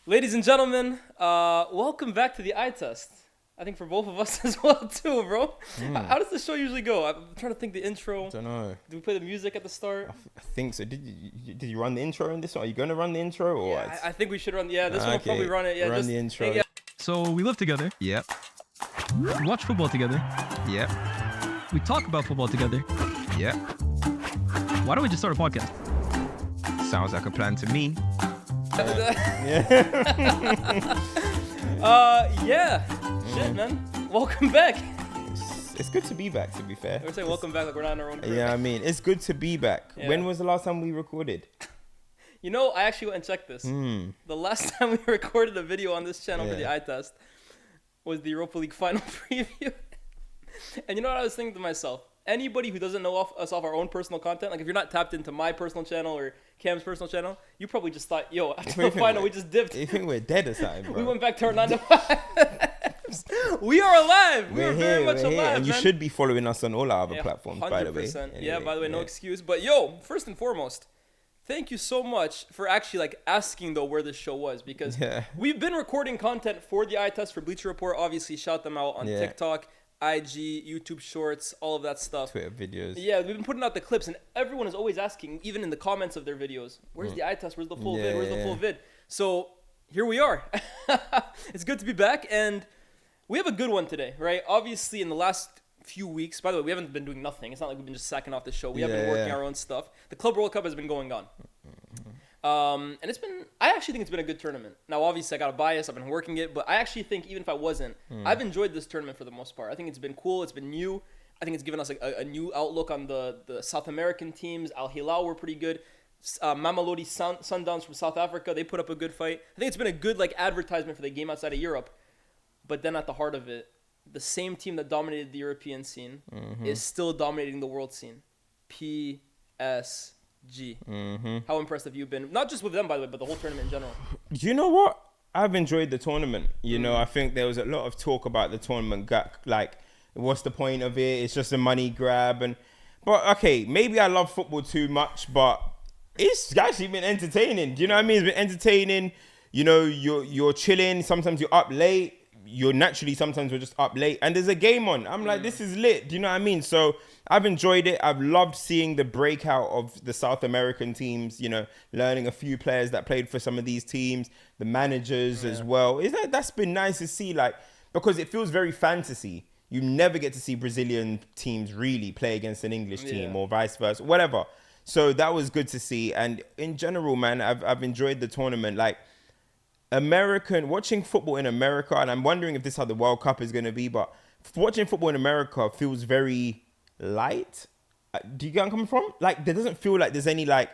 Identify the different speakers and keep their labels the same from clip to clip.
Speaker 1: Ladies and gentlemen, welcome back to the eye test. I think for both of us as well too, bro. How does the show usually go? I'm trying to think the intro.
Speaker 2: I don't know.
Speaker 1: Do we play the music at the start?
Speaker 2: I think so. Did you run the intro in this one? Are you going to run the intro or
Speaker 1: Yeah,
Speaker 2: what?
Speaker 1: I think we should run. Yeah, this one will probably run it. Yeah,
Speaker 2: run
Speaker 1: just
Speaker 2: the intro.
Speaker 1: Yeah.
Speaker 3: So we live together.
Speaker 4: Yep.
Speaker 3: We watch football together.
Speaker 4: Yep.
Speaker 3: We talk about football together.
Speaker 4: Yep.
Speaker 3: Why don't we just start a podcast?
Speaker 4: Sounds like a plan to me.
Speaker 1: Yeah. Shit, man. Welcome back.
Speaker 2: It's good to be back, to be fair.
Speaker 1: We're saying welcome back like we're not in our own crib.
Speaker 2: Yeah, I mean, it's good to be back.
Speaker 1: Yeah.
Speaker 2: When was the last time we recorded?
Speaker 1: You know, I actually went and checked this. The last time we recorded a video on this channel for the eye test was the Europa League final preview. And you know what I was thinking to myself? Anybody who doesn't know us off our own personal content, like if you're not tapped into my personal channel or Cam's personal channel, you probably just thought, yo, after the final, we just dipped.
Speaker 2: You think we're dead or something, bro?
Speaker 1: We went back to our 9 to 5. We are alive. We're very much alive,
Speaker 2: and you
Speaker 1: man.
Speaker 2: should be following us on all our other platforms,
Speaker 1: 100%.
Speaker 2: by the way.
Speaker 1: Yeah, by the way, no excuse. But yo, first and foremost, thank you so much for actually like asking though where this show was, because we've been recording content for the eye test for Bleacher Report. Obviously, shout them out on TikTok, IG, YouTube Shorts, all of that stuff.
Speaker 2: Twitter videos.
Speaker 1: Yeah, we've been putting out the clips, and everyone is always asking, even in the comments of their videos, where's the eye test? Where's the full vid? Where's the full vid? So here we are. It's good to be back, and we have a good one today, right? Obviously, in the last few weeks, by the way, we haven't been doing nothing. It's not like we've been just sacking off the show. We have been working our own stuff. The Club World Cup has been going on. And it's been, I actually think it's been a good tournament. Now, obviously, I got a bias. I've been working it. But I actually think, even if I wasn't, I've enjoyed this tournament for the most part. I think it's been cool. It's been new. I think it's given us a new outlook on the South American teams. Al Hilal were pretty good. Mamelodi Sundowns from South Africa, they put up a good fight. I think it's been a good like advertisement for the game outside of Europe. But then at the heart of it, the same team that dominated the European scene is still dominating the world scene. PSG. How impressed have you been? Not just with them, by the way, but the whole tournament in general.
Speaker 2: You know what? I've enjoyed the tournament. You know, I think there was a lot of talk about the tournament. Like, what's the point of it? It's just a money grab. But okay, maybe I love football too much, but it's actually been entertaining. Do you know what I mean? It's been entertaining. You know, you're chilling. Sometimes you're up late. Sometimes we're just up late. And there's a game on. I'm like, this is lit. Do you know what I mean? So I've enjoyed it. I've loved seeing the breakout of the South American teams, you know, learning a few players that played for some of these teams, the managers as well. That's been nice to see, like, because it feels very fantasy. You never get to see Brazilian teams really play against an English team or vice versa, whatever. So that was good to see. And in general, man, I've enjoyed the tournament. Like, watching football in America, and I'm wondering if this is how the World Cup is going to be, but watching football in America feels very light. Do you get where I'm coming from? Like, there doesn't feel like there's any like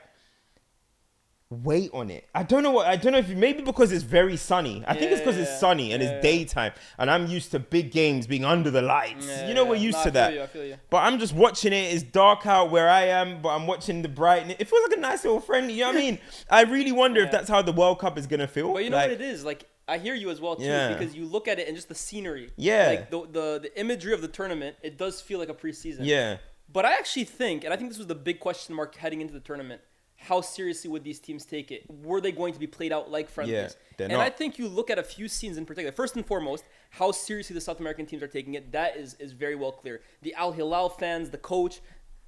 Speaker 2: weight on it. I don't know if maybe because it's very sunny. I think it's because it's sunny and it's daytime, and I'm used to big games being under the lights. We're used to that.
Speaker 1: I feel you.
Speaker 2: But I'm just watching it. It's dark out where I am, but I'm watching the brightness. It feels like a nice little friendly. You know what I mean? I really wonder if that's how the World Cup is gonna feel.
Speaker 1: But you know what it is? Like, I hear you as well too, because you look at it and just the scenery.
Speaker 2: Yeah.
Speaker 1: Like the imagery of the tournament, it does feel like a preseason.
Speaker 2: Yeah.
Speaker 1: But I actually think, and I think this was the big question mark heading into the tournament, how seriously would these teams take it? Were they going to be played out like friendlies?
Speaker 2: Yeah, they're
Speaker 1: not.
Speaker 2: not.
Speaker 1: I think you look at a few scenes in particular. First and foremost, how seriously the South American teams are taking it, that is very well clear. The Al Hilal fans, the coach,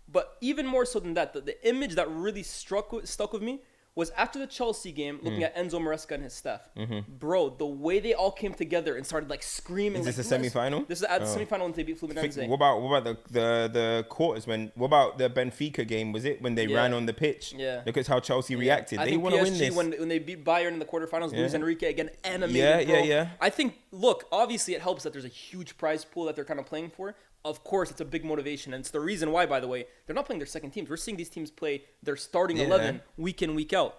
Speaker 1: but even more so than that, the image that really stuck with me was after the Chelsea game, looking at Enzo Maresca and his staff. Bro, the way they all came together and started like screaming.
Speaker 2: Is this
Speaker 1: like,
Speaker 2: a semi-final?
Speaker 1: This is at the semi-final when they beat Fluminense.
Speaker 2: What about the quarters? What about the Benfica game? Was it when they ran on the pitch?
Speaker 1: Yeah.
Speaker 2: Look at how Chelsea reacted.
Speaker 1: I
Speaker 2: They
Speaker 1: think
Speaker 2: want to
Speaker 1: PSG,
Speaker 2: win this.
Speaker 1: when they beat Bayern in the quarterfinals, Luis Enrique again animated.
Speaker 2: Yeah.
Speaker 1: I think, look, obviously it helps that there's a huge prize pool that they're kind of playing for. Of course, it's a big motivation, and it's the reason why, by the way, they're not playing their second teams. We're seeing these teams play their starting 11 week in, week out.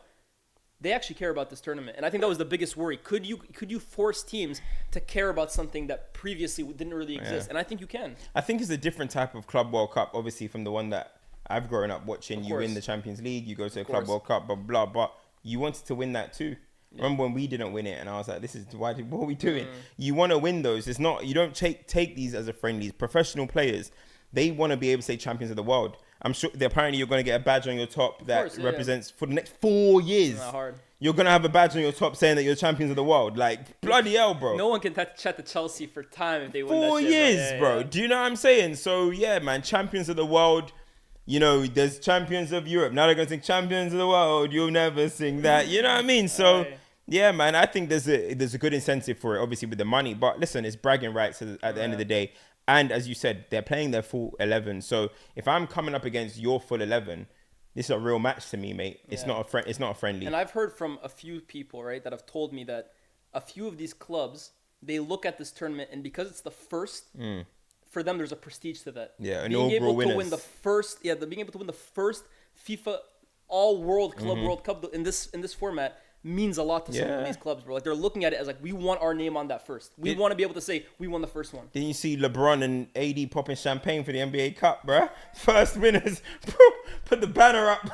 Speaker 1: They actually care about this tournament, and I think that was the biggest worry. Could you force teams to care about something that previously didn't really exist? And I think you can.
Speaker 2: I think it's a different type of Club World Cup, obviously, from the one that I've grown up watching. You win the Champions League, you go to a Club World Cup, blah, blah, but you wanted to win that too. Remember when we didn't win it, and I was like, what are we doing? You want to win those. It's not, you don't take these as a friendlies. Professional players, they want to be able to say champions of the world. I'm sure apparently you're going to get a badge on your top that represents for the next 4 years.
Speaker 1: Not hard.
Speaker 2: you're going to have a badge on your top saying that you're champions of the world. Like, bloody hell, bro.
Speaker 1: No one can chat to Chelsea for time if they win
Speaker 2: 4
Speaker 1: that shit,
Speaker 2: years, bro. Do you know what I'm saying? So, yeah, man, champions of the world. You know, there's champions of Europe. Now they're going to sing champions of the world. You'll never sing that. You know what I mean? So, yeah, man, I think there's a good incentive for it, obviously, with the money. But listen, it's bragging rights at the end of the day. And as you said, they're playing their full 11. So if I'm coming up against your full 11, this is a real match to me, mate. It's not a friendly.
Speaker 1: And I've heard from a few people, right, that have told me that a few of these clubs, they look at this tournament, and because it's the first... For them, there's a prestige to that.
Speaker 2: Yeah,
Speaker 1: being able to win the first, being able to win the first FIFA All World Club World Cup in this format means a lot to some of these clubs, bro. Like they're looking at it as like, we want our name on that first. We want to be able to say we won the first one.
Speaker 2: Didn't you see LeBron and AD popping champagne for the NBA Cup, bro? First winners. Put the banner up.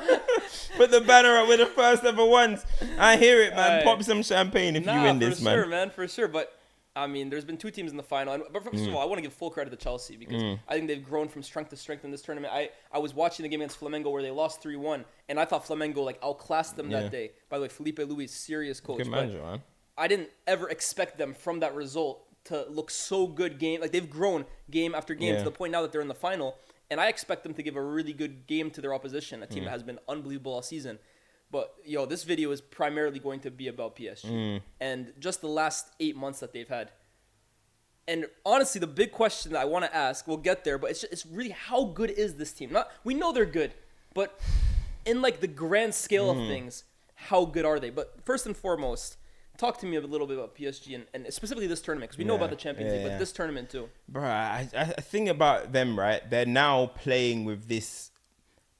Speaker 2: Put the banner up with the first ever ones. I hear it, man. Pop some champagne if you win this, man.
Speaker 1: For sure, man. For sure, but. I mean, there's been 2 teams in the final. But first of all, I want to give full credit to Chelsea because I think they've grown from strength to strength in this tournament. I was watching the game against Flamengo where they lost 3-1, and I thought Flamengo like outclassed them that day. By the way, Felipe Luis, serious coach.
Speaker 2: Good manager, man.
Speaker 1: I didn't ever expect them from that result to look so good game. Like they've grown game after game to the point now that they're in the final, and I expect them to give a really good game to their opposition, a team that has been unbelievable all season. But, this video is primarily going to be about PSG and just the last 8 months that they've had. And honestly, the big question that I want to ask, we'll get there, but it's really how good is this team? We know they're good, but in like the grand scale of things, how good are they? But first and foremost, talk to me a little bit about PSG and specifically this tournament, because we know about the Champions League, but this tournament too.
Speaker 2: Bro, I think about them, right? They're now playing with this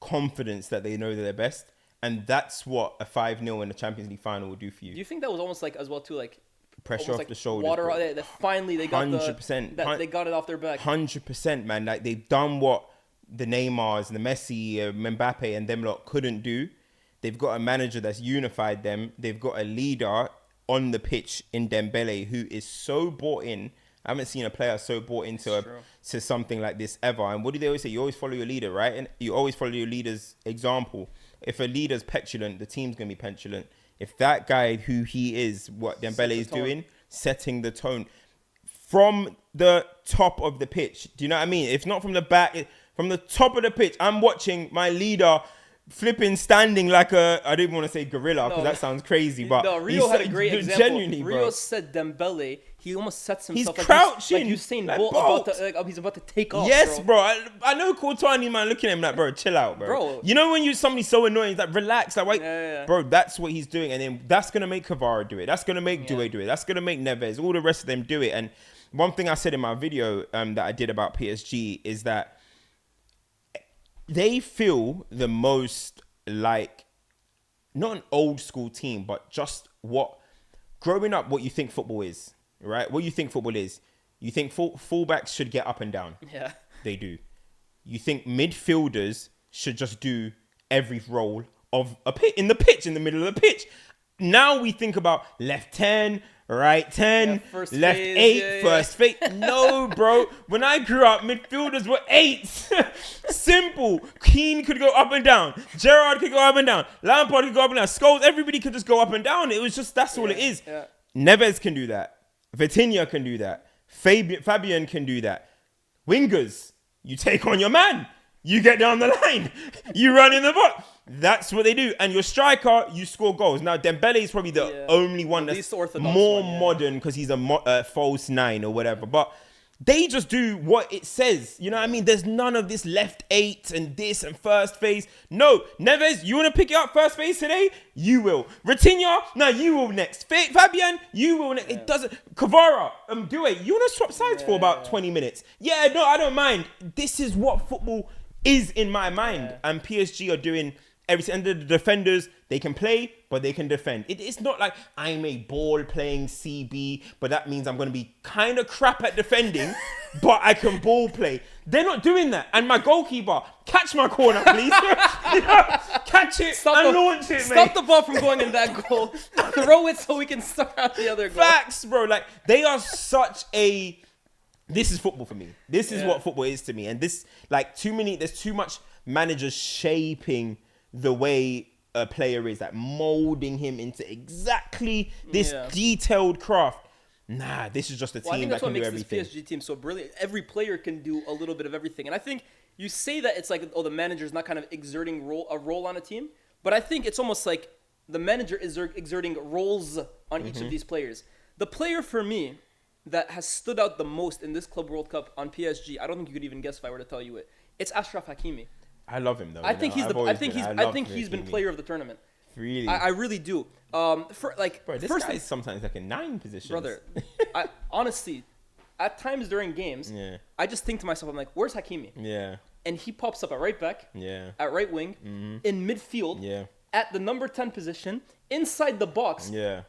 Speaker 2: confidence that they know they're best, and that's what a 5-0 in the Champions League final will do for you.
Speaker 1: Do you think that was almost like as well too, like
Speaker 2: pressure off
Speaker 1: like
Speaker 2: the shoulders?
Speaker 1: Water, that finally they got
Speaker 2: 100%.
Speaker 1: They got it off their back.
Speaker 2: 100%, man. Like they've done what the Neymars and the Messi, Mbappe and them lot couldn't do. They've got a manager that's unified them. They've got a leader on the pitch in Dembele who is so bought in. I haven't seen a player so bought into to something like this ever. And what do they always say? You always follow your leader, right? And you always follow your leader's example. If a leader's petulant, the team's going to be petulant. If that guy who he is, what Dembele is doing, setting the tone from the top of the pitch. Do you know what I mean? If not from the back, from the top of the pitch, I'm watching my leader flipping standing like I don't even want to say gorilla because that sounds crazy, but
Speaker 1: Rio had a great example. Genuinely, Rio said Dembele, he almost sets himself
Speaker 2: he's crouching
Speaker 1: like Usain Bolt he's about to take off.
Speaker 2: Yes, bro. I know Courtois, man, looking at him like, bro, chill out, bro. You know when somebody's so annoying, he's like, relax, like, wait, bro. That's what he's doing, and then that's gonna make Kvara do it. That's gonna make Doué do it. That's gonna make Neves, all the rest of them do it. And one thing I said in my video that I did about PSG is that they feel the most like not an old school team, but just growing up, what you think football is. Right? What you think football is. You think fullbacks should get up and down. Yeah. They do. You think midfielders should just do every role of a pit in the pitch, in the middle of the pitch. Now we think about left 10, right 10, left 8, first fake. No, bro. When I grew up, midfielders were 8s. Simple. Keane could go up and down. Gerrard could go up and down. Lampard could go up and down. Scholes, everybody could just go up and down. It was just, that's all it is. Yeah. Neves can do that. Vitinha can do that. Fabian can do that. Wingers, you take on your man. You get down the line. You run in the box. That's what they do. And your striker, you score goals. Now, Dembele is probably the only one that's more modern because he's a false 9 or whatever. But they just do what it says. You know what I mean? There's none of this left 8 and this and first phase. No. Neves, you want to pick it up first phase today? You will. Ratinha, no, you will next. Fabian, you will next. It doesn't. Kvara, Doué, you want to swap sides for about 20 minutes? Yeah, no, I don't mind. This is what football is in my mind. And PSG are doing everything. And the defenders, they can play, but they can defend. It's not like I'm a ball playing CB, but that means I'm going to be kind of crap at defending, but I can ball play. They're not doing that. And my goalkeeper, catch my corner, please. Catch it and launch it, mate.
Speaker 1: Stop the ball from going in that goal. Throw it so we can start out the other goal.
Speaker 2: Facts, bro. Like, they are such a... This is football for me. This is what football is to me. And this, like, there's too much managers shaping the way a player is, like molding him into exactly this detailed craft. Nah, this is just a team that can do everything.
Speaker 1: This PSG team so brilliant. Every player can do a little bit of everything, and I think you say that it's like, oh, the manager's not kind of exerting a role on a team, but I think it's almost like the manager is exerting roles on each of these players. The player for me that has stood out the most in this Club World Cup on PSG, I don't think you could even guess if I were to tell you it. It's Achraf Hakimi.
Speaker 2: I love him though.
Speaker 1: I think he's been player of the tournament.
Speaker 2: Really?
Speaker 1: I really do. Bro,
Speaker 2: this guy is sometimes like in 9 positions.
Speaker 1: Brother, honestly, at times during games, I just think to myself, I'm like, where's Hakimi?
Speaker 2: Yeah.
Speaker 1: And he pops up at right back, at right wing, in midfield, at the number 10 position, inside the box.
Speaker 2: Yeah.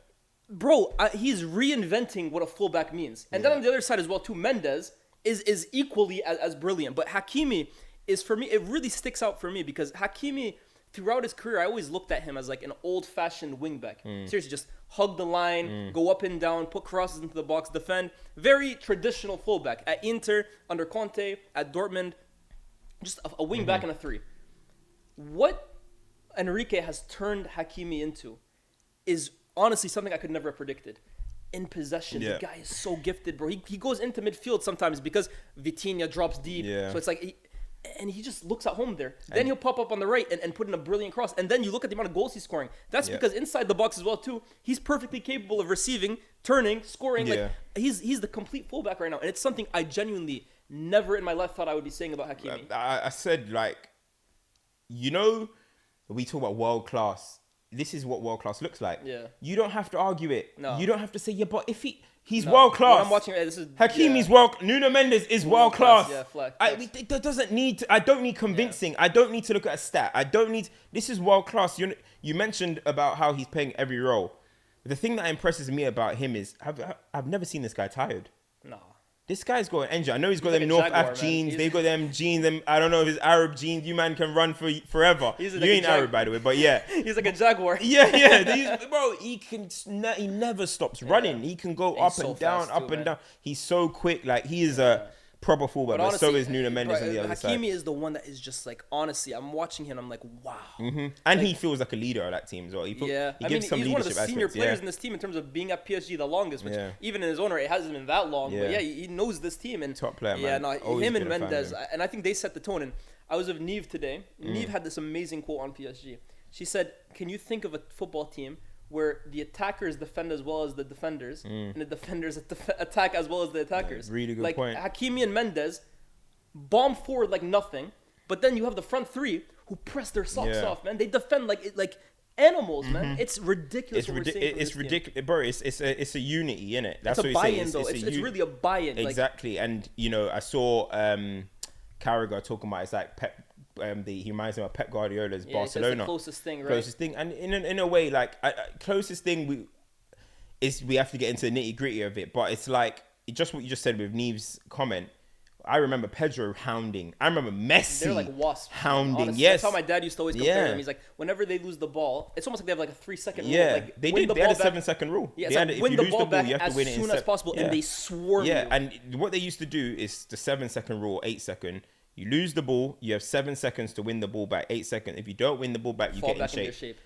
Speaker 1: Bro, he's reinventing what a fullback means. And then on the other side as well, too, Mendes is equally as brilliant. But Hakimi is, for me, it really sticks out for me because Hakimi, throughout his career, I always looked at him as like an old-fashioned wingback. Seriously, just hug the line, go up and down, put crosses into the box, defend. Very traditional fullback. At Inter, under Conte, at Dortmund, just a wingback and a 3. What Enrique has turned Hakimi into is honestly something I could never have predicted. In possession, the guy is so gifted, bro. He goes into midfield sometimes because Vitinha drops deep. So it's like... And he just looks at home there. Then he'll pop up on the right and put in a brilliant cross. And then you look at the amount of goals he's scoring. That's because inside the box as well, too, he's perfectly capable of receiving, turning, scoring. Like he's the complete fullback right now. And it's something I genuinely never in my life thought I would be saying about Hakimi.
Speaker 2: I said, like, you know, we talk about world class. This is what world class looks like. Yeah. You don't have to argue it. No. You don't have to say, but if he's world class.
Speaker 1: What I'm watching, this is
Speaker 2: Hakimi's world. Nuno Mendes is world class.
Speaker 1: Yeah, flex.
Speaker 2: That doesn't need. I don't need convincing. I don't need to look at a stat. I don't need. This is world class. You mentioned about how he's playing every role. The thing that impresses me about him is I've never seen this guy tired.
Speaker 1: No.
Speaker 2: This guy's got an engine. I know he's got them North Af genes. They've got them genes. I don't know if it's Arab genes. You man can run forever. You ain't Arab, by the way, but yeah.
Speaker 1: He's like a jaguar.
Speaker 2: Yeah. Bro, he never stops running. He can go up and down, up and down. He's so quick. Like, he is a proper fullback, but honestly, so is Nuno Mendes on the other side.
Speaker 1: Hakimi is the one that is just like, honestly, I'm watching him, I'm like, wow.
Speaker 2: And he feels like a leader of that team as well. He gives some
Speaker 1: he's one of the senior
Speaker 2: aspects,
Speaker 1: players in this team in terms of being at PSG the longest, which even in his own right, it hasn't been that long. But he knows this team. And
Speaker 2: top player, man.
Speaker 1: Him and Mendes, and I think they set the tone. And I was with Neve today. Neve had this amazing quote on PSG. She said, can you think of a football team where the attackers defend as well as the defenders, and the defenders attack as well as the attackers?
Speaker 2: Really good point.
Speaker 1: Hakimi and Mendes bomb forward like nothing, but then you have the front 3 who press their socks off, man. They defend like animals, man. It's ridiculous.
Speaker 2: It's ridiculous, bro. It's a unity, innit? That's
Speaker 1: it's
Speaker 2: what
Speaker 1: a buy-in, though. It's really a buy-in.
Speaker 2: Exactly, and I saw Carragher talking about it's like Pep. He reminds me of Pep Guardiola's Barcelona.
Speaker 1: It's the closest thing, right?
Speaker 2: Closest thing, and in a way, like closest thing we have to get into the nitty gritty of it, but it's like just what you just said with Neve's comment. I remember Pedro hounding. I remember Messi.
Speaker 1: They're like wasps.
Speaker 2: Hounding.
Speaker 1: Honestly,
Speaker 2: yes.
Speaker 1: That's how my dad used to always compare them. He's like, whenever they lose the ball, it's almost like they have like a 3-second rule. Like,
Speaker 2: they had a 7-second rule.
Speaker 1: Yeah, it's like win the ball back as soon as possible, and they swarm you.
Speaker 2: And what they used to do is the 7-second rule, 8-second. You lose the ball, you have 7 seconds to win the ball back, 8 seconds. If you don't win the ball back, you get in shape.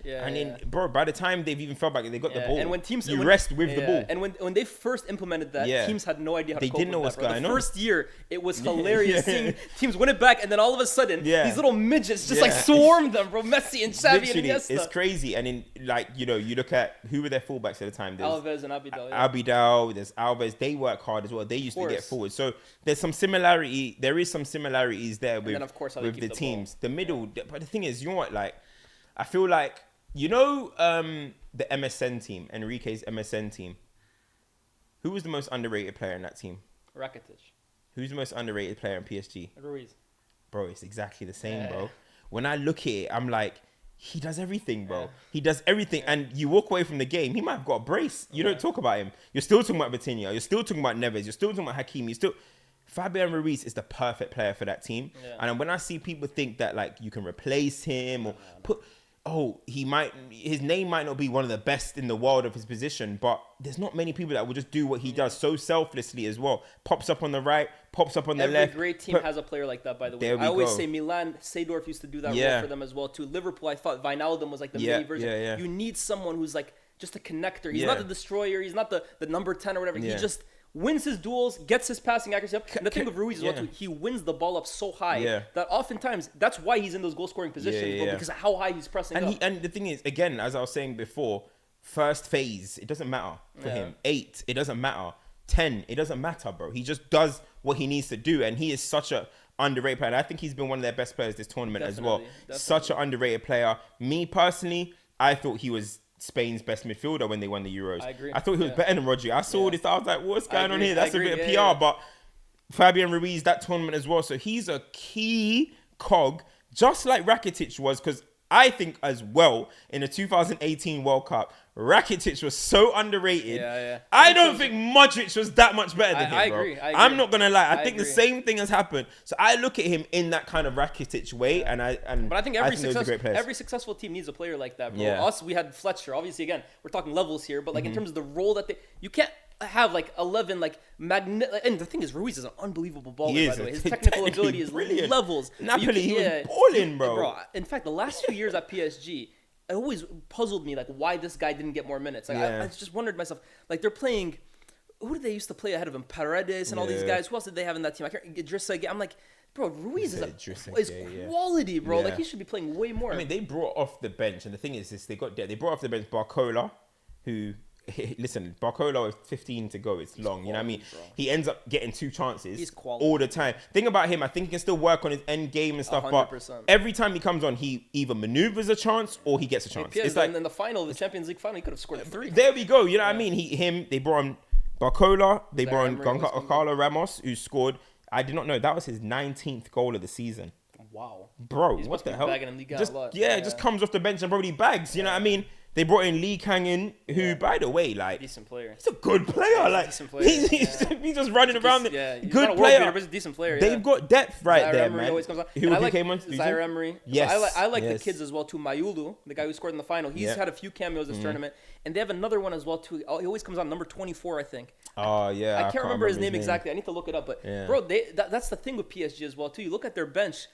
Speaker 2: Bro, by the time they've even fell back, they got the ball. And when teams rest with the ball.
Speaker 1: And when they first implemented that, teams had no idea how to cope with that. They didn't know what's going on. The first year, it was hilarious seeing teams win it back, and then all of a sudden, these little midgets just like swarm them, bro. Messi and Xavi and Iniesta.
Speaker 2: It's crazy. And you look at who were their fullbacks at the time. There's
Speaker 1: Alves and Abidal.
Speaker 2: Abidal, there's Alves. They work hard as well. They used to get forward. So there's some similarity. There is some similarities there with the teams. The middle. But the thing is, you know what? Like, I feel like, the MSN team, Enrique's MSN team. Who was the most underrated player in that team?
Speaker 1: Rakitic.
Speaker 2: Who's the most underrated player in PSG?
Speaker 1: Ruiz.
Speaker 2: Bro, it's exactly the same, bro. When I look at it, I'm like, he does everything, bro. He does everything. And you walk away from the game, he might have got a brace. You don't talk about him. You're still talking about Vitinha. You're still talking about Neves. You're still talking about Hakimi. Fabian Ruiz is the perfect player for that team. And when I see people think that like you can replace him or his name might not be one of the best in the world of his position, but there's not many people that will just do what he does so selflessly as well. Pops up on the right, pops up on the left.
Speaker 1: Every great team has a player like that, by the way. I always say Milan, Seedorf used to do that role for them as well too. Liverpool, I thought Wijnaldum was like the mini version.
Speaker 2: Yeah.
Speaker 1: You need someone who's like just a connector. He's not the destroyer. He's not the number 10 or whatever. He just wins his duels, gets his passing accuracy up. And the thing with Ruiz is well, he wins the ball up so high that oftentimes that's why he's in those goal scoring positions, because of how high he's pressing up.
Speaker 2: And the thing is, again, as I was saying before, first phase, it doesn't matter for him. 8, it doesn't matter. 10, it doesn't matter, bro. He just does what he needs to do, and he is such a underrated player. And I think he's been one of their best players this tournament as well. Such an underrated player. Me personally, I thought he was Spain's best midfielder when they won the Euros.
Speaker 1: I agree.
Speaker 2: I thought he was better than Rodri. I saw this. I was like, what's going on here? That's a bit of PR. But Fabian Ruiz, that tournament as well. So he's a key cog, just like Rakitic was, because I think as well in the 2018 World Cup, Rakitic was so underrated. I don't think Modric was that much better than him, bro. I agree. I'm not gonna lie. I think the same thing has happened. So I look at him in that kind of Rakitic way,
Speaker 1: but I think every successful team needs a player like that, bro. Us, we had Fletcher. Obviously, again, we're talking levels here, but like in terms of the role that you can't have like 11 like and the thing is, Ruiz is an unbelievable baller, by the way. His technical ability is brilliant. Levels.
Speaker 2: Napoli, he was balling, bro.
Speaker 1: In fact, the last few years at PSG, it always puzzled me like why this guy didn't get more minutes. Like I just wondered to myself, like they're playing. Who did they used to play ahead of him? Paredes and all these guys. Who else did they have in that team? I can't. Idrissa Gueye. I'm like, bro, Ruiz is quality, bro. Like he should be playing way more.
Speaker 2: I mean, they brought off the bench, and the thing is, they brought off the bench Barcola, who. Listen, Barcola with 15 to go. It's long, you know what I mean? Bro. He ends up getting 2 chances all the time. Thing about him, I think he can still work on his end game and stuff, 100%. But every time he comes on, he either maneuvers a chance or he gets a chance.
Speaker 1: It's like in the final, the Champions League final, he could have scored 3.
Speaker 2: There we go. You know what I mean? They brought on Barcola, they brought on Gonzalo Ramos, who scored. I did not know that was his 19th goal of the season.
Speaker 1: Wow,
Speaker 2: bro, what the hell? Just comes off the bench and probably bags. You know what I mean? They brought in Lee Kang-in, who, by the way, like
Speaker 1: decent player.
Speaker 2: He's a good player. Like
Speaker 1: decent player.
Speaker 2: He's just running around.
Speaker 1: He's
Speaker 2: good
Speaker 1: not a
Speaker 2: player.
Speaker 1: beater, but he's a decent player.
Speaker 2: They've got depth right there, man.
Speaker 1: Who came on? Zaire Emery.
Speaker 2: Yes.
Speaker 1: I like the kids as well too. Mayulu, the guy who scored in the final, he's had a few cameos this tournament, and they have another one as well too. He always comes on number 24, I think.
Speaker 2: Oh yeah.
Speaker 1: I can't remember his name exactly. I need to look it up. But bro, that's the thing with PSG as well too. You look at their bench.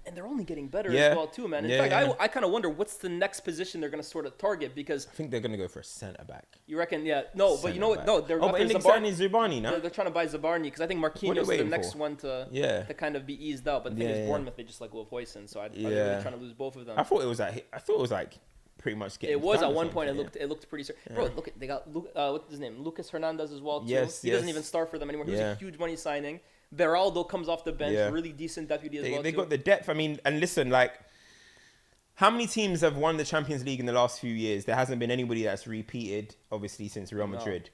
Speaker 1: And they're only getting better as well too, man. In fact, I kind of wonder what's the next position they're going to sort of target, because
Speaker 2: I think they're going to go for a centre back.
Speaker 1: You reckon? Yeah. No, but you know what? No, they're
Speaker 2: Zabarni now.
Speaker 1: They're trying to buy Zabarni because I think Marquinhos is the next one to kind of be eased out. But the thing is, Bournemouth, they just like Will Hoyson, so I'm really trying to lose both of them.
Speaker 2: I thought it was like pretty much getting.
Speaker 1: It was at one point. It looked pretty certain. Bro, look, they got what's his name? Lucas Hernandez as well too. He doesn't even start for them anymore. He was a huge money signing. Beraldo comes off the bench, really decent deputy as well.
Speaker 2: They got the depth. I mean, and listen, like, how many teams have won the Champions League in the last few years? There hasn't been anybody that's repeated, obviously, since Real Madrid.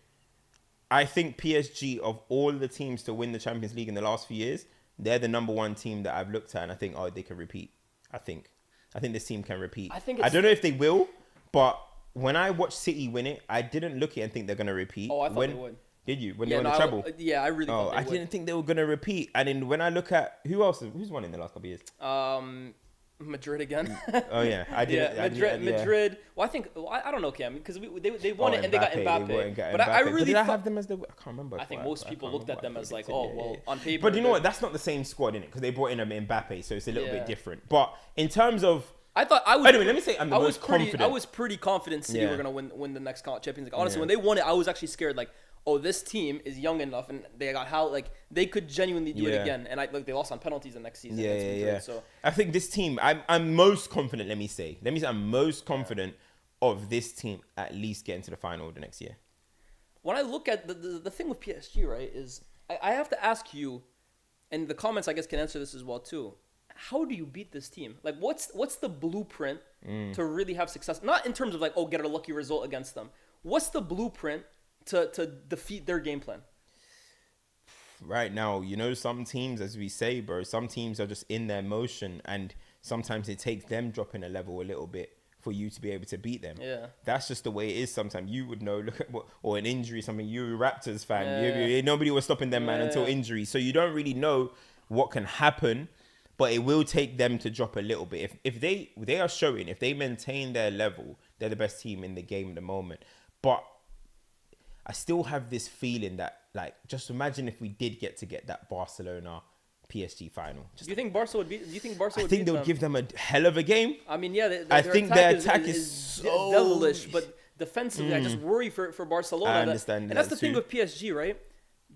Speaker 2: I think PSG, of all the teams to win the Champions League in the last few years, they're the number one team that I've looked at, and I think, they can repeat. I think this team can repeat. I don't know if they will, but when I watched City win it, I didn't look at it and think they're going to repeat.
Speaker 1: Oh, I thought they would.
Speaker 2: Did you? When they won the treble?
Speaker 1: I really thought they would.
Speaker 2: I didn't think they were going to repeat. And then when I look at... Who's won in the last couple of years?
Speaker 1: Madrid again.
Speaker 2: Oh, yeah.
Speaker 1: Madrid. Well, I don't know, Cam, because they won it and they got Mbappe. But I really...
Speaker 2: Did I have them as the... I can't remember.
Speaker 1: I think most people looked at them as like, on paper...
Speaker 2: But you know what? That's not the same squad, innit? Because they brought in Mbappe, so it's a little bit different. But in terms of... Anyway, let me say I'm the most confident.
Speaker 1: I was pretty confident City were going to win the next Champions League. Honestly, when they won it, I was actually scared, like, this team is young enough, and they got they could genuinely do it again. And they lost on penalties the next season. Madrid, so
Speaker 2: I think this team, I'm most confident. Let me say, I'm most confident of this team at least getting to the final the next year.
Speaker 1: When I look at the thing with PSG, right, is I have to ask you, and the comments I guess can answer this as well too. How do you beat this team? Like, what's the blueprint to really have success? Not in terms of like, get a lucky result against them. What's the blueprint to defeat their game plan?
Speaker 2: Right now, some teams, as we say, bro, some teams are just in their motion, and sometimes it takes them dropping a level a little bit for you to be able to beat them.
Speaker 1: Yeah,
Speaker 2: that's just the way it is. Sometimes you would know, look at or an injury, something. You're a Raptors fan. Nobody was stopping them, man, until injury. So you don't really know what can happen. but it will take them to drop a little bit. If they are showing, if they maintain their level, they're the best team in the game at the moment. But I still have this feeling that, like, just imagine if we did get that Barcelona PSG final.
Speaker 1: Do you think Barca would beat? Do you think Barca would?
Speaker 2: I think they would give them a hell of a game.
Speaker 1: I mean, yeah,
Speaker 2: I think their attack is so
Speaker 1: devilish, but defensively, I just worry for Barcelona.
Speaker 2: I understand
Speaker 1: and that's
Speaker 2: that
Speaker 1: the thing
Speaker 2: too.
Speaker 1: with PSG, right?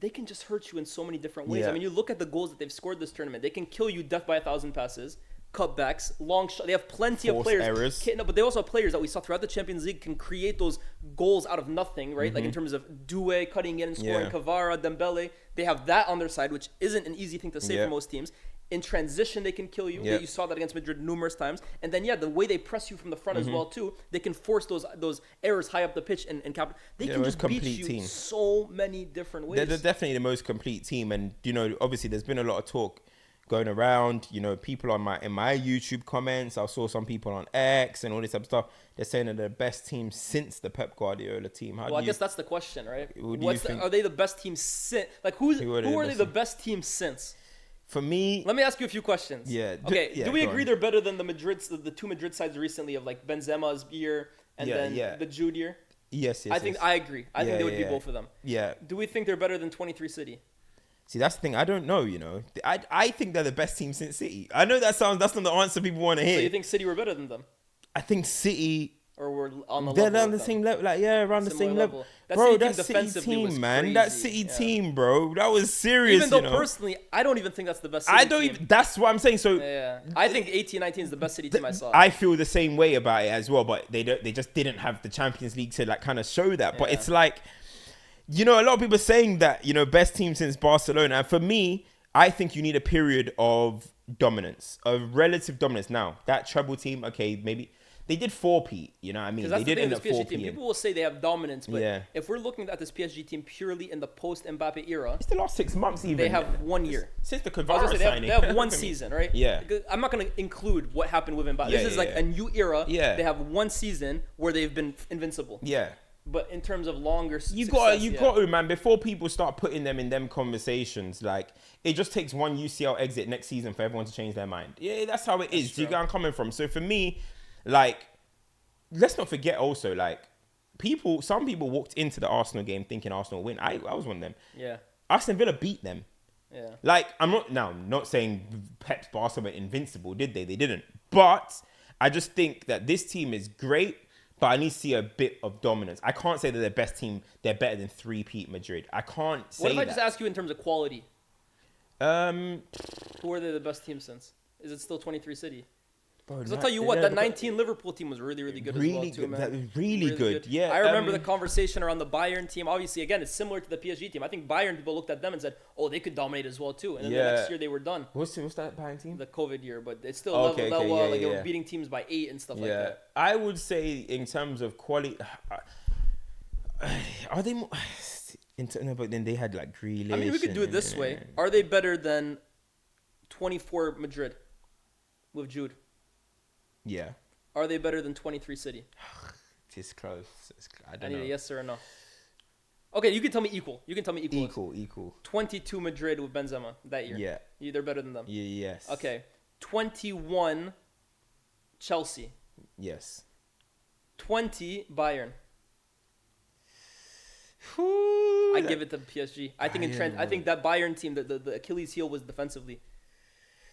Speaker 1: They can just hurt you in so many different ways.
Speaker 2: Yeah.
Speaker 1: I mean, you look at the goals that they've scored this tournament. They can kill you death by 1,000 passes, cutbacks, long shot. They have plenty of
Speaker 2: Forced
Speaker 1: players.
Speaker 2: errors.
Speaker 1: No, but they also have players that we saw throughout the Champions League can create those goals out of nothing, right? Like in terms of Doué cutting in and scoring,
Speaker 2: Yeah.
Speaker 1: Kvara, Dembele. They have that on their side, which isn't an easy thing to say
Speaker 2: Yeah.
Speaker 1: for most teams. In transition, they can kill you.
Speaker 2: Yeah.
Speaker 1: You saw that against Madrid numerous times. And then, the way they press you from the front as well, too, they can force those errors high up the pitch and cap. They can
Speaker 2: most
Speaker 1: just beat
Speaker 2: complete
Speaker 1: you
Speaker 2: team.
Speaker 1: so many different ways.
Speaker 2: They're definitely the most complete team, and obviously there's been a lot of talk going around. People in my YouTube comments. I saw some people on X and all this type of stuff. They're saying they're the best team since the Pep Guardiola team.
Speaker 1: I guess that's the question, right?
Speaker 2: Who do you think?
Speaker 1: Are they the best team since? Like, who are they the best team since?
Speaker 2: For me,
Speaker 1: Let me ask you a few questions.
Speaker 2: Yeah.
Speaker 1: Okay. Do we
Speaker 2: go
Speaker 1: agree
Speaker 2: on.
Speaker 1: they're better than the two Madrid sides recently of like Benzema's year and then the Jude year?
Speaker 2: Yes.
Speaker 1: I think I agree. I think they would be both of them.
Speaker 2: Yeah.
Speaker 1: Do we think they're better than 23 City?
Speaker 2: See, that's the thing. I don't know. I think they're the best team since City. I know that's not the answer people want to hear.
Speaker 1: So you think City were better than them?
Speaker 2: I think City.
Speaker 1: Or we're on the
Speaker 2: They're
Speaker 1: level
Speaker 2: on the
Speaker 1: with
Speaker 2: same
Speaker 1: them?
Speaker 2: level, around the
Speaker 1: Similar
Speaker 2: same
Speaker 1: level.
Speaker 2: level.
Speaker 1: That
Speaker 2: Bro,
Speaker 1: City
Speaker 2: that
Speaker 1: team
Speaker 2: City
Speaker 1: defensively was
Speaker 2: team, man.
Speaker 1: crazy.
Speaker 2: That City
Speaker 1: Yeah.
Speaker 2: team, bro. That was serious.
Speaker 1: Even though personally, I don't even think that's the best City
Speaker 2: I don't
Speaker 1: team.
Speaker 2: even. That's what I'm saying. So
Speaker 1: Yeah. I think 18-19 is the best City team I saw.
Speaker 2: I feel the same way about it as well, but they just didn't have the Champions League to like kind of show that. But
Speaker 1: Yeah.
Speaker 2: it's like, a lot of people are saying that, best team since Barcelona. And for me, I think you need a period of dominance, of relative dominance. Now, that treble team, okay, maybe they did 4-peat, you know what I mean?
Speaker 1: Because that's
Speaker 2: They
Speaker 1: the
Speaker 2: did
Speaker 1: thing
Speaker 2: end
Speaker 1: with
Speaker 2: up
Speaker 1: this PSG team.
Speaker 2: 4-peat.
Speaker 1: People will say they have dominance, but
Speaker 2: Yeah.
Speaker 1: if we're looking at this PSG team purely in the post-Mbappe era,
Speaker 2: It's the last 6 months even.
Speaker 1: they have 1 year.
Speaker 2: Since the
Speaker 1: I was
Speaker 2: Kvara
Speaker 1: gonna say,
Speaker 2: signing.
Speaker 1: they have one season, right?
Speaker 2: Yeah.
Speaker 1: I'm not going to include what happened with Mbappe.
Speaker 2: Yeah,
Speaker 1: This is like
Speaker 2: yeah.
Speaker 1: a new era.
Speaker 2: Yeah.
Speaker 1: They have one season where they've been invincible.
Speaker 2: Yeah.
Speaker 1: But in terms of longer
Speaker 2: You
Speaker 1: success,
Speaker 2: got to, man, before people start putting them in them conversations, like, it just takes one UCL exit next season for everyone to change their mind. Yeah, that's how it is. Do you get where I'm coming from? So for me, like, let's not forget also, like, some people walked into the Arsenal game thinking Arsenal win. I was one of them.
Speaker 1: Yeah.
Speaker 2: Aston Villa beat them.
Speaker 1: Yeah.
Speaker 2: Like, I'm not saying Pep's Barca were invincible, did they? They didn't. But I just think that this team is great, but I need to see a bit of dominance. I can't say that they're the best team. They're better than 3-peat Madrid. I can't say that.
Speaker 1: What if I just ask you in terms of quality? Who are they the best team since? Is it still 23 City? Because I'll tell you what, that 19 Liverpool team was really, really good as well, too, man.
Speaker 2: That was really good. Yeah.
Speaker 1: I remember the conversation around the Bayern team. Obviously, again, it's similar to the PSG team. I think Bayern people looked at them and said, oh, they could dominate as well, too. And then the next year they were done.
Speaker 2: What's that Bayern team?
Speaker 1: The COVID year, but it's still
Speaker 2: Okay,
Speaker 1: leveled
Speaker 2: okay,
Speaker 1: well.
Speaker 2: yeah,
Speaker 1: Like, they
Speaker 2: yeah.
Speaker 1: were beating teams by 8 and stuff like
Speaker 2: Yeah.
Speaker 1: that.
Speaker 2: I would say in terms of quality, are they more... No, but then they had like Grealish.
Speaker 1: I mean, we could do it this way. Are they better than 24 Madrid with Jude?
Speaker 2: Yeah.
Speaker 1: Are they better than 23 City?
Speaker 2: It's close. I
Speaker 1: I
Speaker 2: don't
Speaker 1: need
Speaker 2: know.
Speaker 1: a yes or a no. Okay, you can tell me equal.
Speaker 2: Equal.
Speaker 1: 22 Madrid with Benzema that year.
Speaker 2: Yeah.
Speaker 1: They're better than them.
Speaker 2: Yeah. Yes.
Speaker 1: Okay. 21 Chelsea.
Speaker 2: Yes.
Speaker 1: 20 Bayern. I give it to PSG. I think that Bayern team, the Achilles heel was defensively.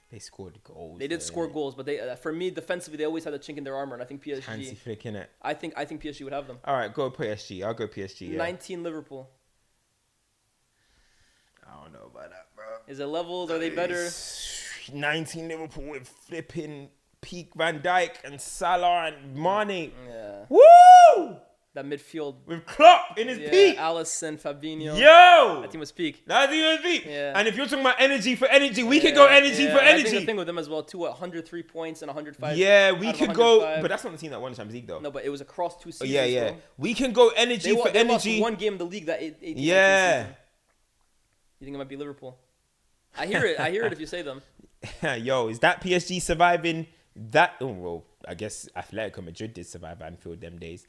Speaker 2: They scored goals.
Speaker 1: They did score goals, but they for me defensively they always had a chink in their armor, and I think PSG.
Speaker 2: Fancy flick, innit?
Speaker 1: I think PSG would have them.
Speaker 2: All right, go PSG. I'll go PSG. Yeah.
Speaker 1: 19 Liverpool.
Speaker 2: I don't know about that, bro.
Speaker 1: Is it levels? Are they better?
Speaker 2: 19 Liverpool with flipping peak Van Dijk and Salah and Mane.
Speaker 1: Yeah.
Speaker 2: Woo!
Speaker 1: That midfield.
Speaker 2: With Klopp in his peak.
Speaker 1: Alisson, Fabinho.
Speaker 2: Yo!
Speaker 1: That team was peak.
Speaker 2: That team was peak.
Speaker 1: Yeah.
Speaker 2: And if you're talking about energy for energy, we could go energy for
Speaker 1: And I think
Speaker 2: energy.
Speaker 1: the thing with them as well too, 103 points and 105.
Speaker 2: Yeah, we
Speaker 1: out of
Speaker 2: could go,
Speaker 1: 105.
Speaker 2: but that's not the team that won the Champions League though.
Speaker 1: No, but it was across 2 seasons.
Speaker 2: Yeah.
Speaker 1: Bro.
Speaker 2: We can go energy for
Speaker 1: They
Speaker 2: energy.
Speaker 1: lost one game in the league that 18
Speaker 2: Yeah.
Speaker 1: season. You think it might be Liverpool? I hear it. I hear it if you say them.
Speaker 2: Yo, is that PSG surviving that? Oh, well, I guess Atletico Madrid did survive Anfield them days.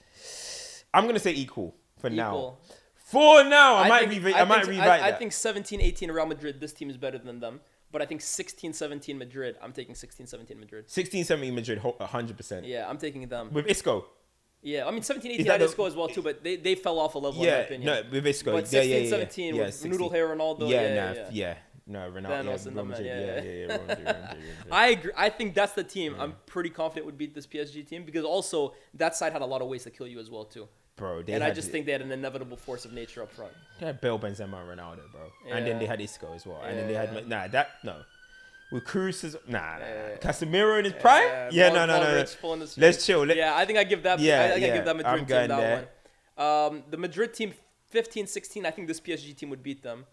Speaker 2: I'm going to say equal for now. For now, I might rewrite that.
Speaker 1: I think 17-18 Real Madrid, this team is better than them. But I think 16-17 Madrid. I'm taking 16-17 Madrid.
Speaker 2: 16-17 Madrid, 100%.
Speaker 1: Yeah, I'm taking them.
Speaker 2: With Isco.
Speaker 1: Yeah, I mean 17-18 had Isco as well too, but they fell off a level in my opinion.
Speaker 2: No, with Isco.
Speaker 1: But 16-17 with Noodle Hair Ronaldo.
Speaker 2: No, Ronaldo.
Speaker 1: Thanos and
Speaker 2: Real
Speaker 1: them,
Speaker 2: Madrid,
Speaker 1: I agree. I think that's the team I'm pretty confident would beat this PSG team because also that side had a lot of ways to kill you as well too.
Speaker 2: Bro,
Speaker 1: I just think they had an inevitable force of nature up front.
Speaker 2: They had Bale, Benzema, and Ronaldo, bro.
Speaker 1: Yeah.
Speaker 2: And then they had Isco as well. And then they had no. With Cruz as Casemiro in his prime? No. Let's chill.
Speaker 1: I think I give that. I give that Madrid team that one. The Madrid team 15-16. I think this PSG team would beat them.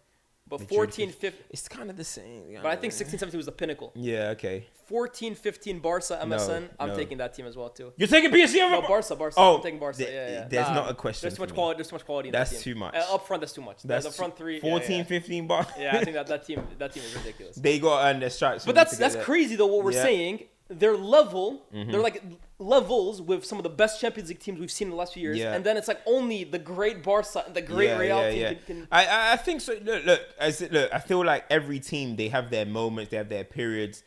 Speaker 1: But 14-15.
Speaker 2: It's kind of the same.
Speaker 1: But I think 16-17 was the pinnacle.
Speaker 2: Yeah, okay.
Speaker 1: 14-15 Barca MSN. I'm taking that team as well too.
Speaker 2: You're taking PSG over
Speaker 1: Barca.
Speaker 2: Oh,
Speaker 1: I'm taking Barca.
Speaker 2: There's not a question.
Speaker 1: There's too much quality. There's too much quality in that team.
Speaker 2: That's too much.
Speaker 1: Up front, that's too much.
Speaker 2: That's
Speaker 1: the front three.
Speaker 2: 14-15 Barca.
Speaker 1: Yeah, I think that team is ridiculous.
Speaker 2: They got to earn their stripes.
Speaker 1: But that's crazy though. What we're saying, they're level. They're like levels with some of the best Champions League teams we've seen in the last few years. And then it's like only the great Barca and the great Real team can.
Speaker 2: I think so. Look. I feel like every team, they have their moments, they have their periods.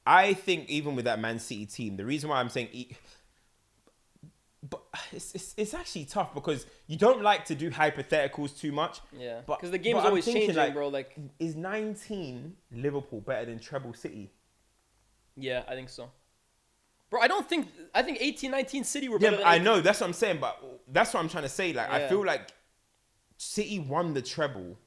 Speaker 2: I think even with that Man City team, the reason why I'm saying, but it's actually tough because you don't like to do hypotheticals too much.
Speaker 1: Yeah. Because the game is always changing, bro. Like,
Speaker 2: is 19 Liverpool better than treble City?
Speaker 1: Yeah, I think so. Bro, I think 18-19 City were better than
Speaker 2: I know, that's what I'm saying, but that's what I'm trying to say. Like, I feel like City won the treble.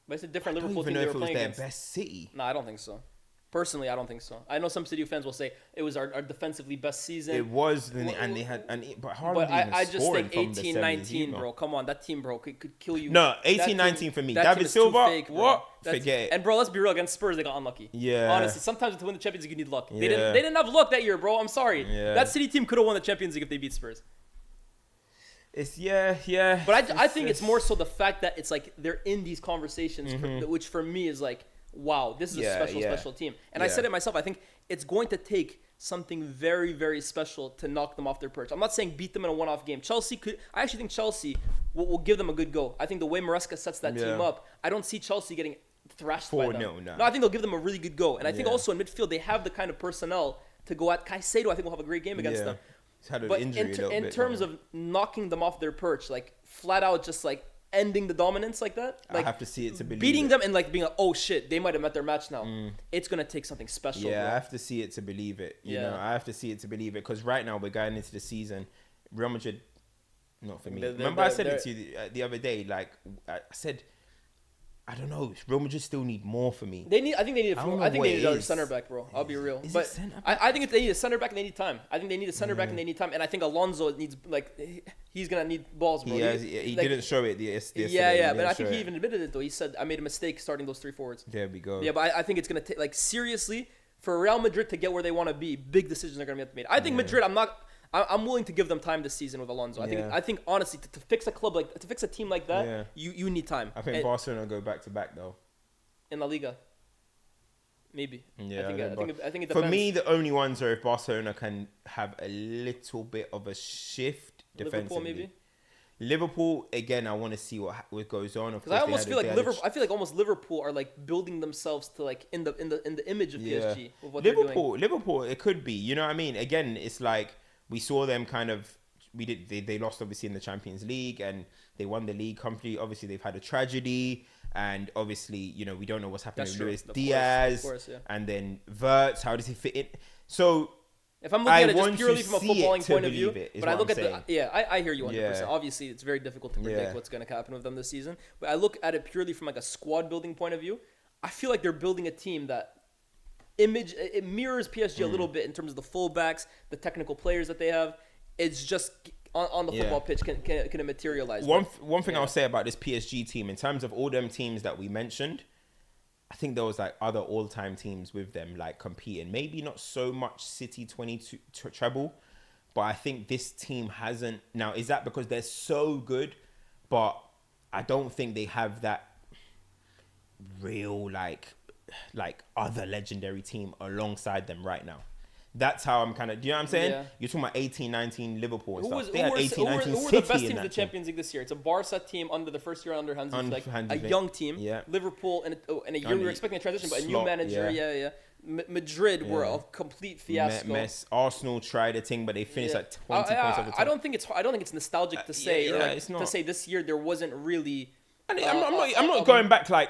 Speaker 1: But it's a different
Speaker 2: I don't
Speaker 1: Liverpool
Speaker 2: even
Speaker 1: team
Speaker 2: know
Speaker 1: they
Speaker 2: if
Speaker 1: were
Speaker 2: it was
Speaker 1: playing
Speaker 2: their
Speaker 1: against.
Speaker 2: best City.
Speaker 1: No, I don't think so. Personally, I don't think so. I know some City fans will say it was our defensively best season.
Speaker 2: It was, but hardly
Speaker 1: I just think 18-19, bro. Come on, that team, bro, could kill you.
Speaker 2: No, 18-19 for me. David Silva,
Speaker 1: fake,
Speaker 2: what? Forget it.
Speaker 1: And bro, let's be real. Against Spurs, they got unlucky.
Speaker 2: Yeah.
Speaker 1: Honestly, sometimes to win the Champions League, you need luck. They didn't have luck that year, bro. I'm sorry.
Speaker 2: Yeah.
Speaker 1: That City team could have won the Champions League if they beat Spurs.
Speaker 2: It's
Speaker 1: But I think it's more so the fact that it's like they're in these conversations, which for me is like, wow, this is a special team. And I said it myself. I think it's going to take something very, very special to knock them off their perch. I'm not saying beat them in a one-off game. I actually think Chelsea will give them a good go. I think the way Maresca sets that team up, I don't see Chelsea getting thrashed by them. No, I think they'll give them a really good go. And I think also in midfield, they have the kind of personnel to go at. Caicedo, I think, will have a great game against them.
Speaker 2: He's had an
Speaker 1: but
Speaker 2: injury
Speaker 1: in terms of knocking them off their perch, like flat out just like ending the dominance like that, like
Speaker 2: I have to see it to believe
Speaker 1: beating
Speaker 2: it.
Speaker 1: them and like being like, oh shit, they might have met their match now. It's gonna take something special.
Speaker 2: Yeah,
Speaker 1: bro.
Speaker 2: I have to see it to believe it. You know, I have to see it to believe it because right now we're going into the season. Real Madrid, not for me. Remember I said it to you the other day. Like I said, I don't know. Real Madrid still need more for me.
Speaker 1: I think they need another center back, bro. I'll be real. But I think if they need a center back, they need time. I think they need a center back and they need time. And I think Alonso needs he's gonna need balls, bro.
Speaker 2: He didn't show it yesterday.
Speaker 1: Yeah. But I think he even admitted it though. He said I made a mistake starting those three forwards.
Speaker 2: There we go.
Speaker 1: Yeah, but I think it's gonna take like seriously for Real Madrid to get where they want to be. Big decisions are gonna be made. I think Madrid. I'm willing to give them time this season with Alonso. I think honestly to fix a club to fix a team like that, you need time.
Speaker 2: I think Barcelona go back to back though.
Speaker 1: In La Liga, maybe.
Speaker 2: Yeah,
Speaker 1: I think it depends.
Speaker 2: For me, the only ones are if Barcelona can have a little bit of a shift defensively.
Speaker 1: Liverpool, maybe.
Speaker 2: Liverpool again. I want to see what goes on.
Speaker 1: Because I almost feel like Liverpool. I feel like almost Liverpool are like building themselves to like in the image of PSG with what they're doing.
Speaker 2: Liverpool, it could be. You know what I mean? Again, it's like we saw them kind of. They lost obviously in the Champions League and they won the league comfortably. Obviously, they've had a tragedy. And obviously, you know, we don't know what's happening with Luis Diaz. And then Wirtz, how does he fit in? So,
Speaker 1: if I'm looking at it just purely from a footballing point of view, but I look at I hear you 100%. Obviously, it's very difficult to predict what's going to happen with them this season. But I look at it purely from like a squad building point of view. I feel like they're building a team that it mirrors PSG a little bit in terms of the fullbacks, the technical players that they have. It's just on the football pitch can it materialize.
Speaker 2: One thing I'll say about this PSG team, in terms of all them teams that we mentioned, I think there was like other all-time teams with them like competing. Maybe not so much City 22 treble, but I think this team hasn't. Now, is that because they're so good? But I don't think they have that real like other legendary team alongside them right now. That's how I'm kind of. Do you know what I'm saying?
Speaker 1: Yeah.
Speaker 2: You're talking about 18, 19 Liverpool and stuff. They
Speaker 1: Who
Speaker 2: had
Speaker 1: were
Speaker 2: 18, 19
Speaker 1: the
Speaker 2: City
Speaker 1: best teams
Speaker 2: in
Speaker 1: in the
Speaker 2: that
Speaker 1: Champions League this year? It's a Barca team under the first year under Hansi Flick, a
Speaker 2: Flick.
Speaker 1: young team.
Speaker 2: Yeah.
Speaker 1: Liverpool in a year we were expecting a transition, but a new
Speaker 2: Slot,
Speaker 1: manager. Yeah. Madrid were a complete fiasco.
Speaker 2: Mess. Arsenal tried a thing, but they finished at 20 points over top.
Speaker 1: I don't think it's nostalgic to say.
Speaker 2: it's not.
Speaker 1: To say this year there wasn't really.
Speaker 2: I'm not going back like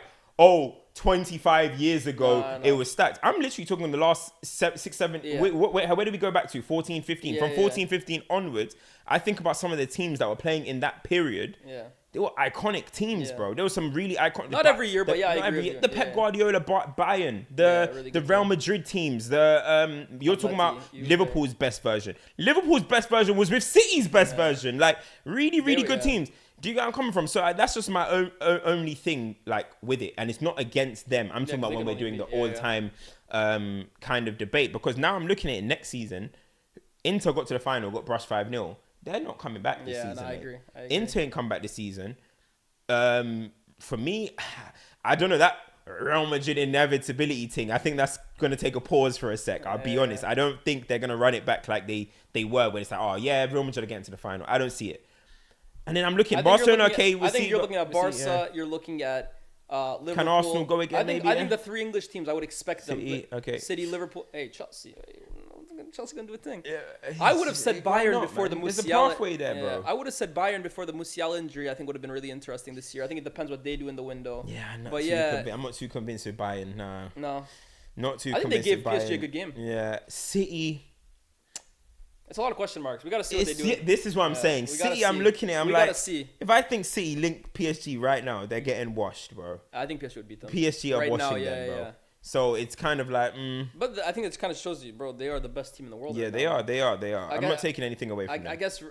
Speaker 2: 25 years ago, it was stacked. I'm literally talking the last 6, 7.
Speaker 1: Yeah.
Speaker 2: Where did we go back to? 14, 15. From 14, 15 onwards, I think about some of the teams that were playing in that period.
Speaker 1: Yeah.
Speaker 2: They were iconic teams, bro. There was some really iconic.
Speaker 1: Not every year, but I agree
Speaker 2: every
Speaker 1: with
Speaker 2: year.
Speaker 1: you.
Speaker 2: The Pep Guardiola Bayern,
Speaker 1: really
Speaker 2: the
Speaker 1: good
Speaker 2: Real
Speaker 1: team.
Speaker 2: Madrid teams, the you're talking about
Speaker 1: Atleti,
Speaker 2: Liverpool's best version. Liverpool's best version was with City's best version. Like really good teams. Do you get where I'm coming from? So that's just my only thing, like with it, and it's not against them. I'm talking about when we're doing the all-time kind of debate, because now I'm looking at it next season. Inter got to the final, got brushed 5-0. They're not coming back this season.
Speaker 1: No, I agree.
Speaker 2: Inter ain't come back this season. For me, I don't know, that Real Madrid inevitability thing, I think that's going to take a pause for a sec. I'll be honest. I don't think they're going to run it back like they were when it's like, oh yeah, Real Madrid are getting to the final. I don't see it. And then I'm looking at Barcelona.
Speaker 1: I think you're looking at Barca. You're looking at Liverpool.
Speaker 2: Can Arsenal go again?
Speaker 1: I think the 3 English teams, I would expect
Speaker 2: City,
Speaker 1: them.
Speaker 2: okay.
Speaker 1: City, Liverpool. Hey, Chelsea. Chelsea gonna do a thing.
Speaker 2: Yeah,
Speaker 1: I would have said Bayern before the Musiala.
Speaker 2: There's a pathway there, bro.
Speaker 1: I would have said Bayern before the Musiala injury. I think would have been really interesting this year. I think it depends what they do in the window.
Speaker 2: Yeah, I'm not too convinced with Bayern. Nah.
Speaker 1: No.
Speaker 2: Not too.
Speaker 1: I think they gave
Speaker 2: PSG
Speaker 1: PSG a good game.
Speaker 2: Yeah, City.
Speaker 1: It's a lot of question marks. We got to see what they do.
Speaker 2: This is what I'm saying. City, I'm looking at.
Speaker 1: We gotta see.
Speaker 2: If I think City link PSG right now, they're getting washed, bro.
Speaker 1: I think PSG would beat them.
Speaker 2: PSG are washing them, bro.
Speaker 1: Yeah.
Speaker 2: So it's kind of like.
Speaker 1: But I think it kind of shows you, bro. They are the best team in the world.
Speaker 2: Yeah,
Speaker 1: right
Speaker 2: they are. I'm not taking anything away from them.
Speaker 1: I guess.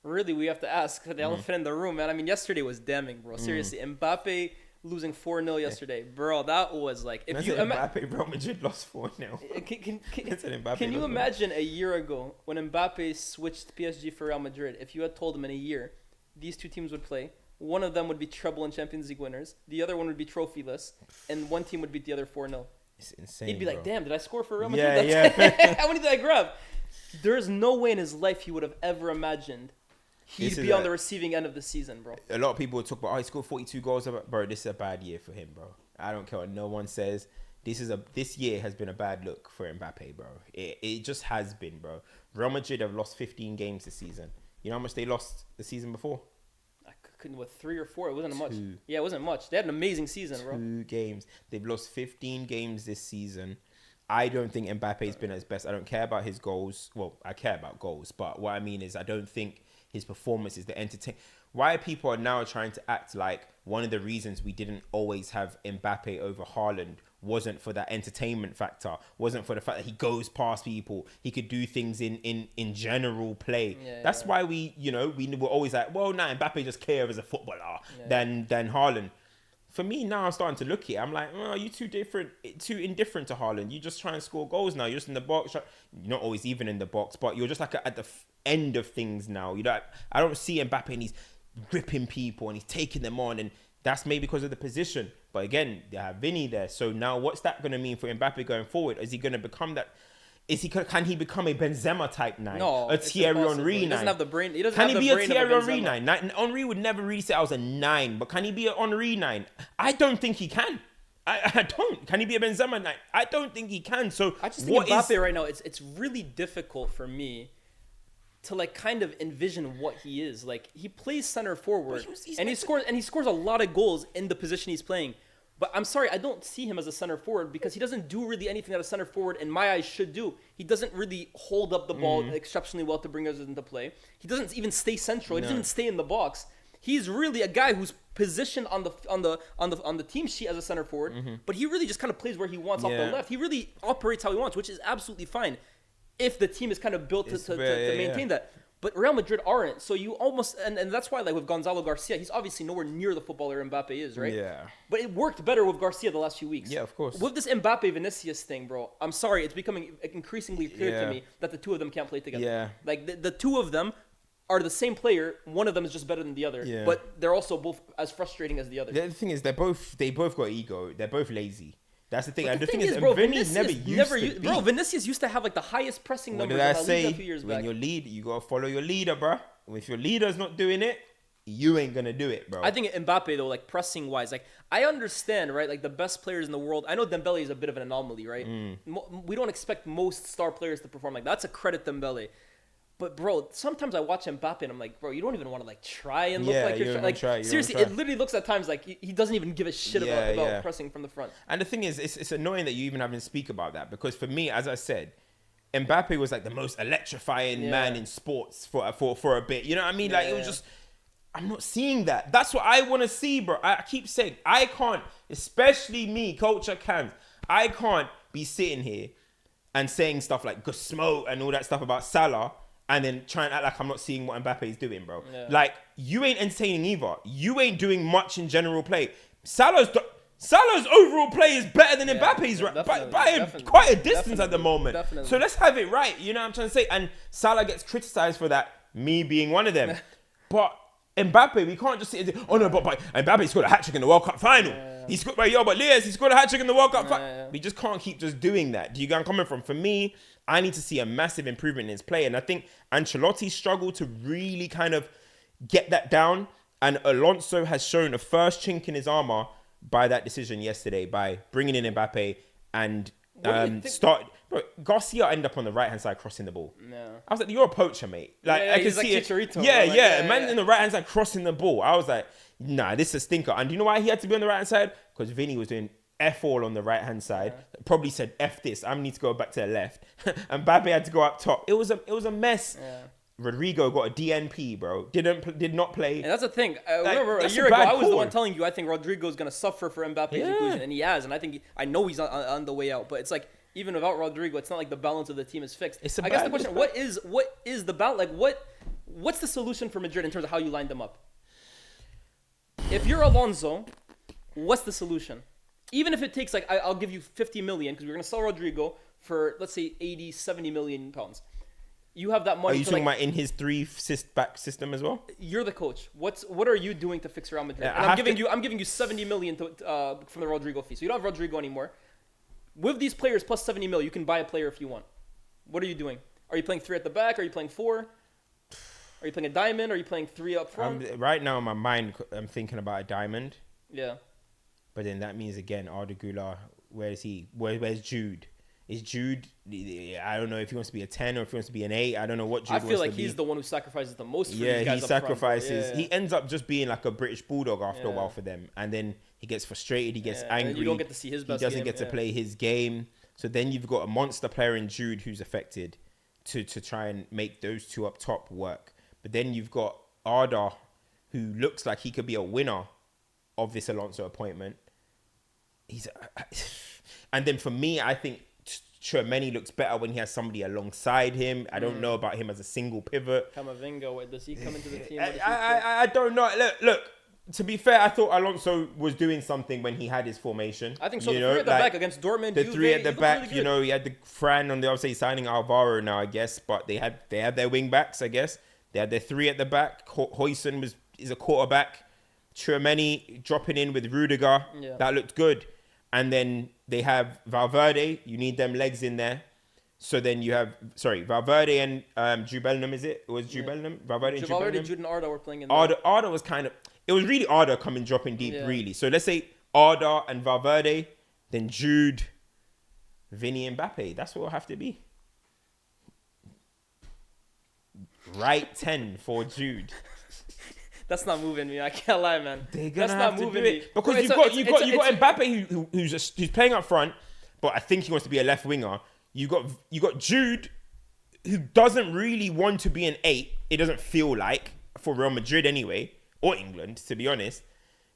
Speaker 1: Really, we have to ask the elephant in the room, man. I mean, yesterday was damning, bro. Seriously, Mbappe losing 4-0 yesterday, bro. That was like, if you
Speaker 2: Mbappe, Real Madrid lost 4-0.
Speaker 1: Can you imagine a year ago when Mbappe switched PSG for Real Madrid? If you had told him in a year these two teams would play, one of them would be treble and Champions League winners, the other one would be trophyless, and one team would beat the other 4-0.
Speaker 2: It's insane.
Speaker 1: He'd be like, "Damn, did I score for Real
Speaker 2: Madrid?
Speaker 1: Yeah. How many did I grab?" There's no way in his life he would have ever imagined he'd be on the receiving end of the season, bro.
Speaker 2: A lot of people talk about, he scored 42 goals. Bro, this is a bad year for him, bro. I don't care what no one says. This year has been a bad look for Mbappe, bro. It just has been, bro. Real Madrid have lost 15 games this season. You know how much they lost the season before?
Speaker 1: I couldn't, 3 or 4? It wasn't much. Yeah, it wasn't much. They had an amazing season, bro.
Speaker 2: 2 games. They've lost 15 games this season. I don't think Mbappe's been at his best. I don't care about his goals. Well, I care about goals, but what I mean is I don't think his performance is the entertain. Why people are now trying to act like one of the reasons we didn't always have Mbappe over Haaland wasn't for that entertainment factor, wasn't for the fact that he goes past people, he could do things in general play. That's why we were always like, well, nah, Mbappe just clear as a footballer than Haaland. For me now, I'm starting to look at it. I'm like, oh, you too indifferent to Haaland. You just try and score goals now. You're just in the box. You're not always even in the box, but you're just like at the end of things now. I don't see Mbappe and he's gripping people and he's taking them on, and that's maybe because of the position. But again, they have Vinny there. So now what's that going to mean for Mbappe going forward? Is he going to become that? Can he become a Benzema type 9?
Speaker 1: No,
Speaker 2: a Thierry Henry 9?
Speaker 1: He doesn't have the brain. He doesn't
Speaker 2: can
Speaker 1: have
Speaker 2: he
Speaker 1: the
Speaker 2: be
Speaker 1: brain
Speaker 2: a Thierry
Speaker 1: of a
Speaker 2: Henry 9? Henry would never really say I was a 9, but can he be a Henry 9? I don't think he can. I don't. Can he be a Benzema 9? I don't think he can. So
Speaker 1: I just think Mbappe right now, it's really difficult for me to like kind of envision what he is. Like he plays center forward and he scores a lot of goals in the position he's playing. But I'm sorry, I don't see him as a center forward because he doesn't do really anything that a center forward, in my eyes, should do. He doesn't really hold up the ball exceptionally well to bring others into play. He doesn't even stay central. He doesn't even stay in the box. He's really a guy who's positioned on the team sheet as a center forward, but he really just kind of plays where he wants off the left. He really operates how he wants, which is absolutely fine if the team is kind of built to maintain that. But Real Madrid aren't. So you almost... And that's why, like, with Gonzalo Garcia, he's obviously nowhere near the footballer Mbappe is, right?
Speaker 2: Yeah.
Speaker 1: But it worked better with Garcia the last few weeks.
Speaker 2: Yeah, of course.
Speaker 1: With this Mbappe-Vinicius thing, bro, I'm sorry, it's becoming increasingly clear to me that the two of them can't play together.
Speaker 2: Yeah.
Speaker 1: Like, the two of them are the same player. One of them is just better than the other.
Speaker 2: Yeah.
Speaker 1: But they're also both as frustrating as the other.
Speaker 2: The thing is, they both got ego. They're both lazy. That's the thing.
Speaker 1: But
Speaker 2: and
Speaker 1: the
Speaker 2: the thing
Speaker 1: is,
Speaker 2: is,
Speaker 1: bro,
Speaker 2: Vinny's never used to be.
Speaker 1: Bro, Vinicius used to have like the highest pressing
Speaker 2: What
Speaker 1: numbers
Speaker 2: did I
Speaker 1: in La Liga
Speaker 2: say?
Speaker 1: a few years
Speaker 2: When
Speaker 1: back.
Speaker 2: your lead, you gotta follow your leader, bro. If your leader's not doing it, you ain't gonna do it, bro.
Speaker 1: I think Mbappe though, like pressing wise, like I understand, right? Like the best players in the world. I know Dembele is a bit of an anomaly, right? We don't expect most star players to perform like that. That's a credit Dembele. But bro, sometimes I watch Mbappe and I'm like, bro, you don't even want to like try and look like you're trying. Seriously, it literally looks at times like he doesn't even give a shit about pressing from the front.
Speaker 2: And the thing is, it's annoying that you even haven't speak about that, because for me, as I said, Mbappe was like the most electrifying man in sports for a bit. You know what I mean? Like it was just, I'm not seeing that. That's what I want to see, bro. I keep saying I can't, especially me, CultureCams. I can't be sitting here and saying stuff like Gusmo and all that stuff about Salah, and then try and act like I'm not seeing what Mbappe is doing, bro. Yeah. Like, you ain't entertaining either. You ain't doing much in general play. Salah's overall play is better than Mbappe's, right? By quite a distance at the moment. Definitely. So let's have it right. You know what I'm trying to say? And Salah gets criticized for that, me being one of them. But Mbappe, we can't just sit and say, oh no, but Mbappe scored a hat-trick in the World Cup final. He scored, he scored a hat-trick in the World Cup final. We just can't keep just doing that. Do you get where I'm coming from? For me, I need to see a massive improvement in his play. And I think Ancelotti struggled to really kind of get that down. And Alonso has shown a first chink in his armor by that decision yesterday, by bringing in Mbappe and Bro, Garcia ended up on the right-hand side crossing the ball. No. I was like, you're a poacher, mate. Like, I can see it.
Speaker 1: Chicharito,
Speaker 2: man in the right-hand side crossing the ball. I was like, nah, this is a stinker. And do you know why he had to be on the right-hand side? Because Vinny was doing F all on the right-hand side. Probably said, F this. I need to go back to the left. And Mbappe had to go up top. It was a mess. Yeah. Rodrigo got a DNP, bro. Did not play.
Speaker 1: And that's the thing. Remember, a year ago, I was the one telling you I think Rodrigo's going to suffer for Mbappe's inclusion. And he has. And I know he's on the way out. But it's like, even without Rodrigo, it's not like the balance of the team is fixed. I guess the question, what is the balance? Like, what's the solution for Madrid in terms of how you line them up? If you're Alonso, what's the solution? Even if it takes, like, I'll give you 50 million, because we're going to sell Rodrigo for, let's say, 80, 70 million pounds. You have that money.
Speaker 2: Are you talking about in his back system as well?
Speaker 1: You're the coach. What are you doing to fix Real Madrid? And I'm giving you 70 million from the Rodrigo fee. So you don't have Rodrigo anymore. With these players plus 70 mil, you can buy a player if you want. What are you doing? Are you playing 3 at the back? Are you playing 4? Are you playing a diamond? Are you playing 3 up front?
Speaker 2: Right now in my mind, I'm thinking about a diamond.
Speaker 1: Yeah.
Speaker 2: But then that means, again, Arda Güler, where is he? Where's Jude? Is Jude, I don't know if he wants to be a 10 or if he wants to be an 8. I don't know what Jude wants to be. I feel like
Speaker 1: he's the one who sacrifices the most for these guys
Speaker 2: he sacrifices. He ends up just being like a British bulldog after a while for them. And then he gets frustrated. He gets angry.
Speaker 1: And you don't get to see his best
Speaker 2: game. He doesn't get to play his game. So then you've got a monster player in Jude who's affected to try and make those two up top work. But then you've got Arda, who looks like he could be a winner of this Alonso appointment. And then for me, I think Tchouaméni looks better when he has somebody alongside him. I don't know about him as a single pivot.
Speaker 1: Camavinga, does he come into the team?
Speaker 2: I don't know. Look. To be fair, I thought Alonso was doing something when he had his formation.
Speaker 1: I think so. The 3 at the back against Dortmund.
Speaker 2: The 3 at the back, really he had the Fran on the other side signing Alvaro now, I guess. But they had their wing backs, I guess. They had their 3 at the back. Huijsen is a quarterback. Tchouaméni dropping in with Rudiger. Yeah. That looked good. And then they have Valverde. You need them legs in there. So then you have, Valverde and Jude Bellingham, is it? It was Jude Bellingham? Valverde and Jude Bellingham?
Speaker 1: Jude and Arda were playing in there.
Speaker 2: Arda was kind of... It was really Arda dropping deep, really. So let's say Arda and Valverde, then Jude, Vinny, and Mbappe. That's what it'll have to be. Right 10 for Jude.
Speaker 1: That's not moving me. I can't lie, man.
Speaker 2: That's not moving me. Because you've got Mbappe who's playing up front, but I think he wants to be a left winger. You got Jude, who doesn't really want to be an 8. It doesn't feel like, for Real Madrid anyway, or England, to be honest,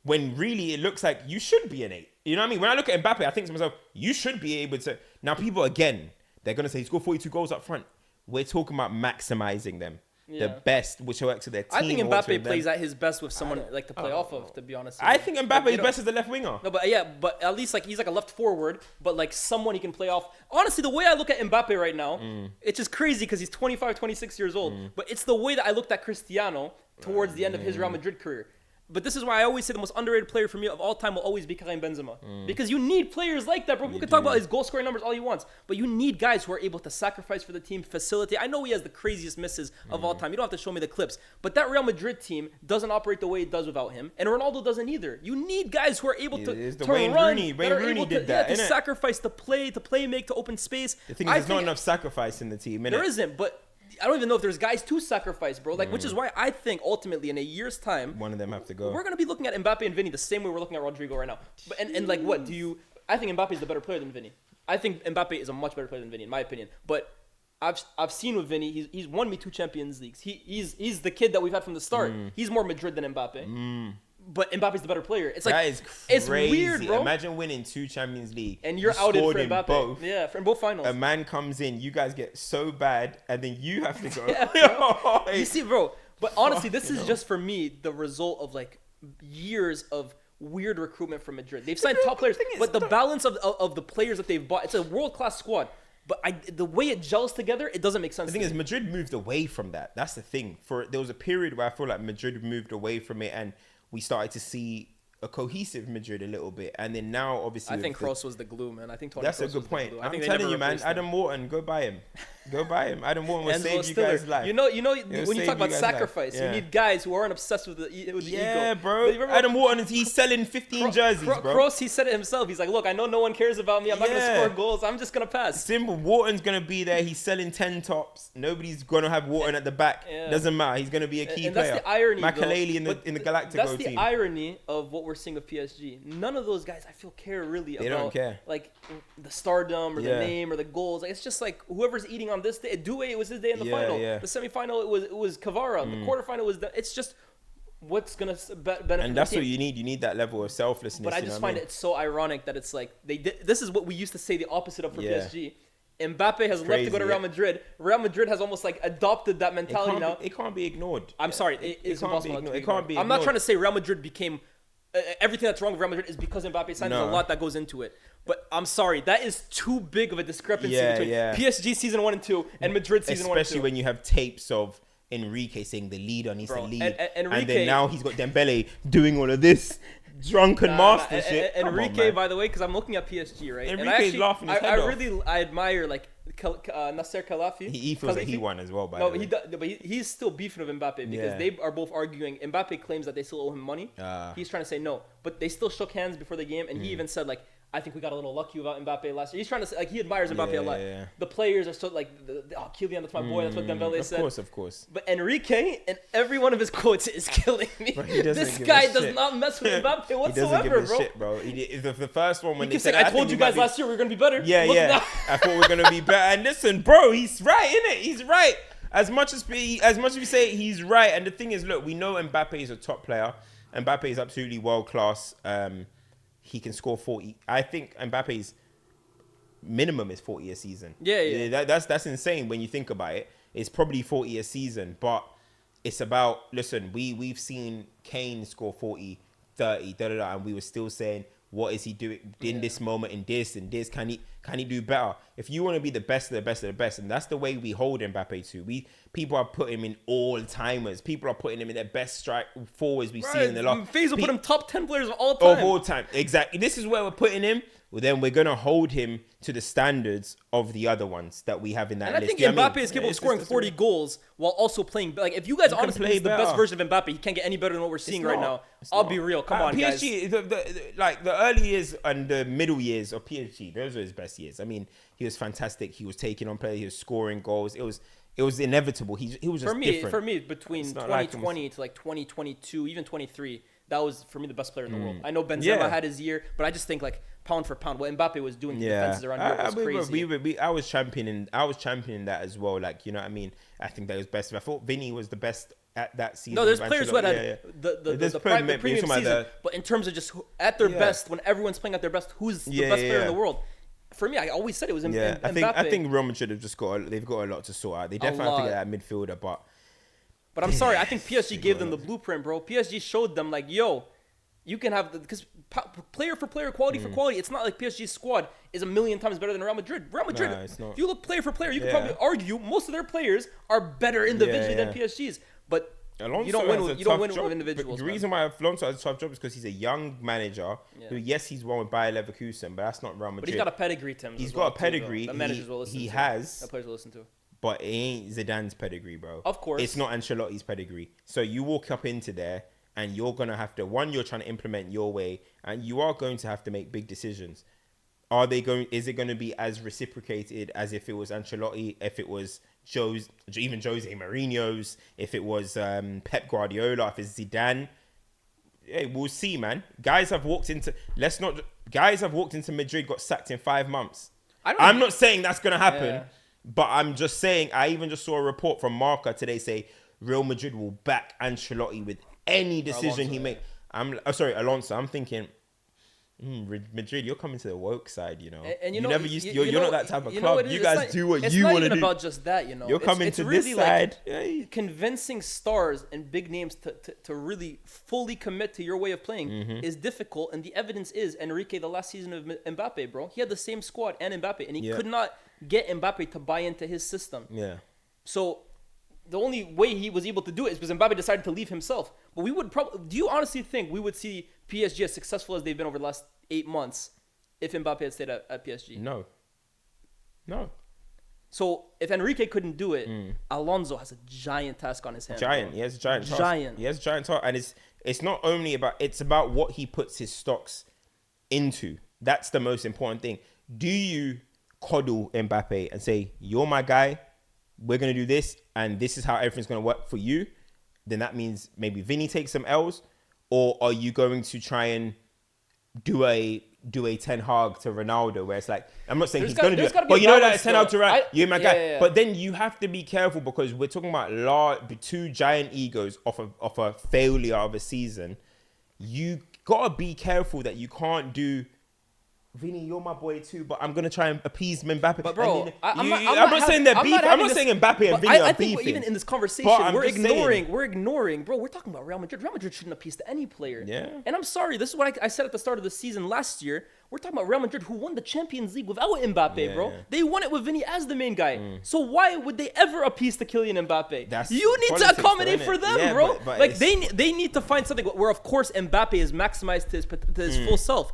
Speaker 2: when really it looks like you should be an 8. You know what I mean? When I look at Mbappe, I think to myself, you should be able to... Now, people, again, they're going to say, he scored 42 goals up front. We're talking about maximizing them. The best, which works to their team.
Speaker 1: I think Mbappe plays at his best with someone like to play off of, to be honest.
Speaker 2: I think Mbappe is best as a left winger.
Speaker 1: No, but at least like he's like a left forward, but like someone he can play off. Honestly, the way I look at Mbappe right now, it's just crazy because he's 25, 26 years old. But it's the way that I looked at Cristiano towards the end of his Real Madrid career. But this is why I always say the most underrated player for me of all time will always be Kylian Benzema. Because you need players like that, bro. We can talk about his goal scoring numbers all he wants, but you need guys who are able to sacrifice for the team, facilitate. I know he has the craziest misses of all time. You don't have to show me the clips. But that Real Madrid team doesn't operate the way it does without him. And Ronaldo doesn't either. You need guys who are able to
Speaker 2: Wayne
Speaker 1: run.
Speaker 2: Rooney. Wayne Rooney did that,
Speaker 1: to
Speaker 2: innit?
Speaker 1: sacrifice, to play make, to open space.
Speaker 2: The thing is, there's not enough sacrifice in the team, innit?
Speaker 1: There isn't, but I don't even know if there's guys to sacrifice, bro. Like, which is why I think ultimately in a year's time,
Speaker 2: one of them have to go.
Speaker 1: We're gonna be looking at Mbappe and Vinny the same way we're looking at Rodrigo right now. But, and like, what do you? I think Mbappe is the better player than Vinny. I think Mbappe is a much better player than Vinny, in my opinion. But I've seen with Vinny, he's won me 2 Champions Leagues. He's the kid that we've had from the start. He's more Madrid than Mbappe. But Mbappe's the better player. It's like,
Speaker 2: that is crazy.
Speaker 1: It's weird, bro.
Speaker 2: Imagine winning 2 Champions League
Speaker 1: and you're outed for
Speaker 2: in
Speaker 1: Mbappe.
Speaker 2: both.
Speaker 1: Yeah, in both finals.
Speaker 2: A man comes in, you guys get so bad, and then you have to go.
Speaker 1: Yeah, you see, bro. But honestly, this is just for me the result of like years of weird recruitment from Madrid. They've signed top players, but the balance of the players that they've bought, it's a world class squad. But the way it gels together, it doesn't make sense.
Speaker 2: The thing is, Madrid moved away from that. That's the thing. There was a period where I feel like Madrid moved away from it, and we started to see a cohesive Madrid a little bit, and then now obviously
Speaker 1: I think Kroos was the glue, man. I think Toni
Speaker 2: that's
Speaker 1: Kroos
Speaker 2: a good point. I'm
Speaker 1: think
Speaker 2: telling you, man. Adam Wharton, go buy him. Go buy him. Adam Wharton will save you guys' life.
Speaker 1: You know, when you talk about sacrifice, you need guys who aren't obsessed with the ego.
Speaker 2: Yeah, bro. Adam Wharton, he's selling 15 jerseys, bro.
Speaker 1: Kroos, he said it himself. He's like, look, I know no one cares about me. I'm not gonna score goals. I'm just gonna pass.
Speaker 2: Simple. Wharton's gonna be there. He's selling 10 tops. Nobody's gonna have Wharton at the back. Doesn't matter. He's gonna be a key player.
Speaker 1: That's the irony.
Speaker 2: Makelele in the Galactico team.
Speaker 1: That's the irony of what we're seeing with PSG. None of those guys, I feel, care really about. They don't care. Like the stardom or the name or the goals. Like, it's just like whoever's eating on this day. Due, it was his day in the final. Yeah. The semifinal, it was Kvara. The quarterfinal was. It's just what's gonna benefit.
Speaker 2: And that's what you need. You need that level of selflessness.
Speaker 1: But I just find it so ironic that it's like they did. This is what we used to say the opposite of for PSG. Mbappe has left to go to Real Madrid. Real Madrid has almost like adopted that mentality now.
Speaker 2: It can't be ignored.
Speaker 1: I'm sorry. It's impossible.
Speaker 2: It can't be ignored.
Speaker 1: I'm not trying to say Real Madrid became. Everything that's wrong with Real Madrid is because Mbappe signed. There's a lot that goes into it. But I'm sorry, that is too big of a discrepancy between PSG season 1 and 2 and Madrid season 1 and 2.
Speaker 2: Especially when you have tapes of Enrique saying the leader needs to lead. And then now he's got Dembele doing all of this drunken master shit.
Speaker 1: Enrique, by the way, because I'm looking at PSG, right?
Speaker 2: Enrique's laughing his head off.
Speaker 1: I admire like Nasser Khelafi.
Speaker 2: He feels like he won as well, by the way.
Speaker 1: But he's still beefing with Mbappe because they are both arguing. Mbappe claims that they still owe him money. He's trying to say no, but they still shook hands before the game, and he even said like, I think we got a little lucky without Mbappe last year. He's trying to say, like, he admires Mbappe a lot. Yeah. The players are so like, Kylian, that's my boy. That's what Dembele said.
Speaker 2: Of course.
Speaker 1: But Enrique, and every one of his quotes is killing me. This guy does not mess with Mbappe whatsoever,
Speaker 2: he doesn't give a shit, bro. The first one when they said,
Speaker 1: I told you guys last year we were gonna be better.
Speaker 2: Yeah. I thought we were gonna be better. And listen, bro, he's right, innit? He's right. As much as we say he's right, and the thing is, look, we know Mbappe is a top player. Mbappe is absolutely world class. He can score 40. I think Mbappe's minimum is 40 a season. Yeah. That's insane when you think about it. It's probably 40 a season, but it's about, listen, we've seen Kane score 40, 30, and we were still saying, what is he doing in this moment, in this and this? Can he do better? If you want to be the best of the best of the best, and that's the way we hold Mbappe to. People are putting him in all-timers. People are putting him in their best strike forwards we've seen in the last.
Speaker 1: Faisal put him top 10 players of all time.
Speaker 2: Of all time, exactly. This is where we're putting him. Well, then we're going to hold him to the standards of the other ones that we have in that list.
Speaker 1: And I think Mbappe is capable of scoring 40 goals while also playing. Like, if you guys honestly think the best version of Mbappe, he can't get any better than what we're seeing right now. I'll be real. Come on, guys.
Speaker 2: PSG, the early years and the middle years of PSG, those were his best years. I mean, he was fantastic. He was taking on players. He was scoring goals. It was inevitable. He was just different.
Speaker 1: For me, between 2020 to like 2022, even 23, that was, for me, the best player in the world. I know Benzema had his year, but I just think, like, pound for pound, what Mbappe was doing to defenses around Europe was crazy.
Speaker 2: I was championing that as well. Like, you know what I mean? I think that was best. I thought Vinny was the best at that season.
Speaker 1: No, there's players who had the premium season. But in terms of just at their best, when everyone's playing at their best, who's the best player in the world? For me, I always said it was Mbappe.
Speaker 2: I think Real Madrid have just got a lot to sort out. They definitely have to get that midfielder,
Speaker 1: but I'm sorry, I think PSG gave them the blueprint, bro. PSG showed them, like, yo, you can have because player for player, quality for quality. It's not like PSG's squad is a million times better than Real Madrid. Real Madrid, if you look player for player, you can probably argue most of their players are better individually than PSG's. But
Speaker 2: Alonso
Speaker 1: you don't win.
Speaker 2: has
Speaker 1: With,
Speaker 2: a
Speaker 1: you don't
Speaker 2: tough
Speaker 1: win
Speaker 2: job.
Speaker 1: with individuals.
Speaker 2: The
Speaker 1: man.
Speaker 2: reason why Alonso has a tough job is because he's a young manager who, yes, he's won with Bayer Leverkusen, but that's not Real Madrid.
Speaker 1: But he's got a pedigree, Tim.
Speaker 2: He's got a pedigree.
Speaker 1: That managers will listen to.
Speaker 2: He has.
Speaker 1: That players will listen to.
Speaker 2: But it ain't Zidane's pedigree, bro.
Speaker 1: Of course.
Speaker 2: It's not Ancelotti's pedigree. So you walk up into there and you're going to have to, one, you're trying to implement your way, and you are going to have to make big decisions. Is it going to be as reciprocated as if it was Ancelotti, if it was even Jose Mourinho's, if it was Pep Guardiola, if it's Zidane? Hey, we'll see, man. Guys have walked into Madrid, got sacked in 5 months. I'm not saying that's going to happen, but I'm just saying, I even just saw a report from Marca today say Real Madrid will back Ancelotti with any decision he makes. Alonso. I'm thinking, Madrid, you're coming to the woke side, you know.
Speaker 1: And
Speaker 2: you're not that type of club. You guys do what you want to do.
Speaker 1: It's not even about just that, you know.
Speaker 2: You're coming to
Speaker 1: really
Speaker 2: this side.
Speaker 1: Like convincing stars and big names to really fully commit to your way of playing is difficult. And the evidence is Enrique, the last season of Mbappe, bro. He had the same squad and Mbappe, and he could not get Mbappe to buy into his system. Yeah. So the only way he was able to do it is because Mbappe decided to leave himself. But we would do you honestly think we would see PSG as successful as they've been over the last 8 months if Mbappe had stayed at PSG? No. So if Enrique couldn't do it, Alonso has a giant task on his hands.
Speaker 2: He has a giant task. He has a giant task. And it's not only it's about what he puts his stocks into. That's the most important thing. Do you coddle Mbappe and say, you're my guy, we're going to do this, and this is how everything's going to work for you? Then that means maybe Vinny takes some L's. Or are you going to try and do a Ten Hag to Ronaldo, where it's like, I'm not saying he's going to do it, but you know that Ten Hag to Ronaldo, you're my guy. Yeah. But then you have to be careful, because we're talking about two giant egos off a failure of a season. You got to be careful that you can't do, Vinny, you're my boy too, but I'm gonna try and appease Mbappe. But bro, I'm not saying they're beef. I'm not saying Mbappe and Vinny are beefing. I think even in this conversation, we're ignoring. Bro, we're talking about Real Madrid. Real Madrid shouldn't appease to any player. Yeah. And I'm sorry, this is what I said at the start of the season last year. We're talking about Real Madrid, who won the Champions League without Mbappe, bro. Yeah. They won it with Vinny as the main guy. So why would they ever appease to Kylian Mbappe? You need to accommodate for them, bro. But like they need to find something where, of course, Mbappe is maximized to his full self.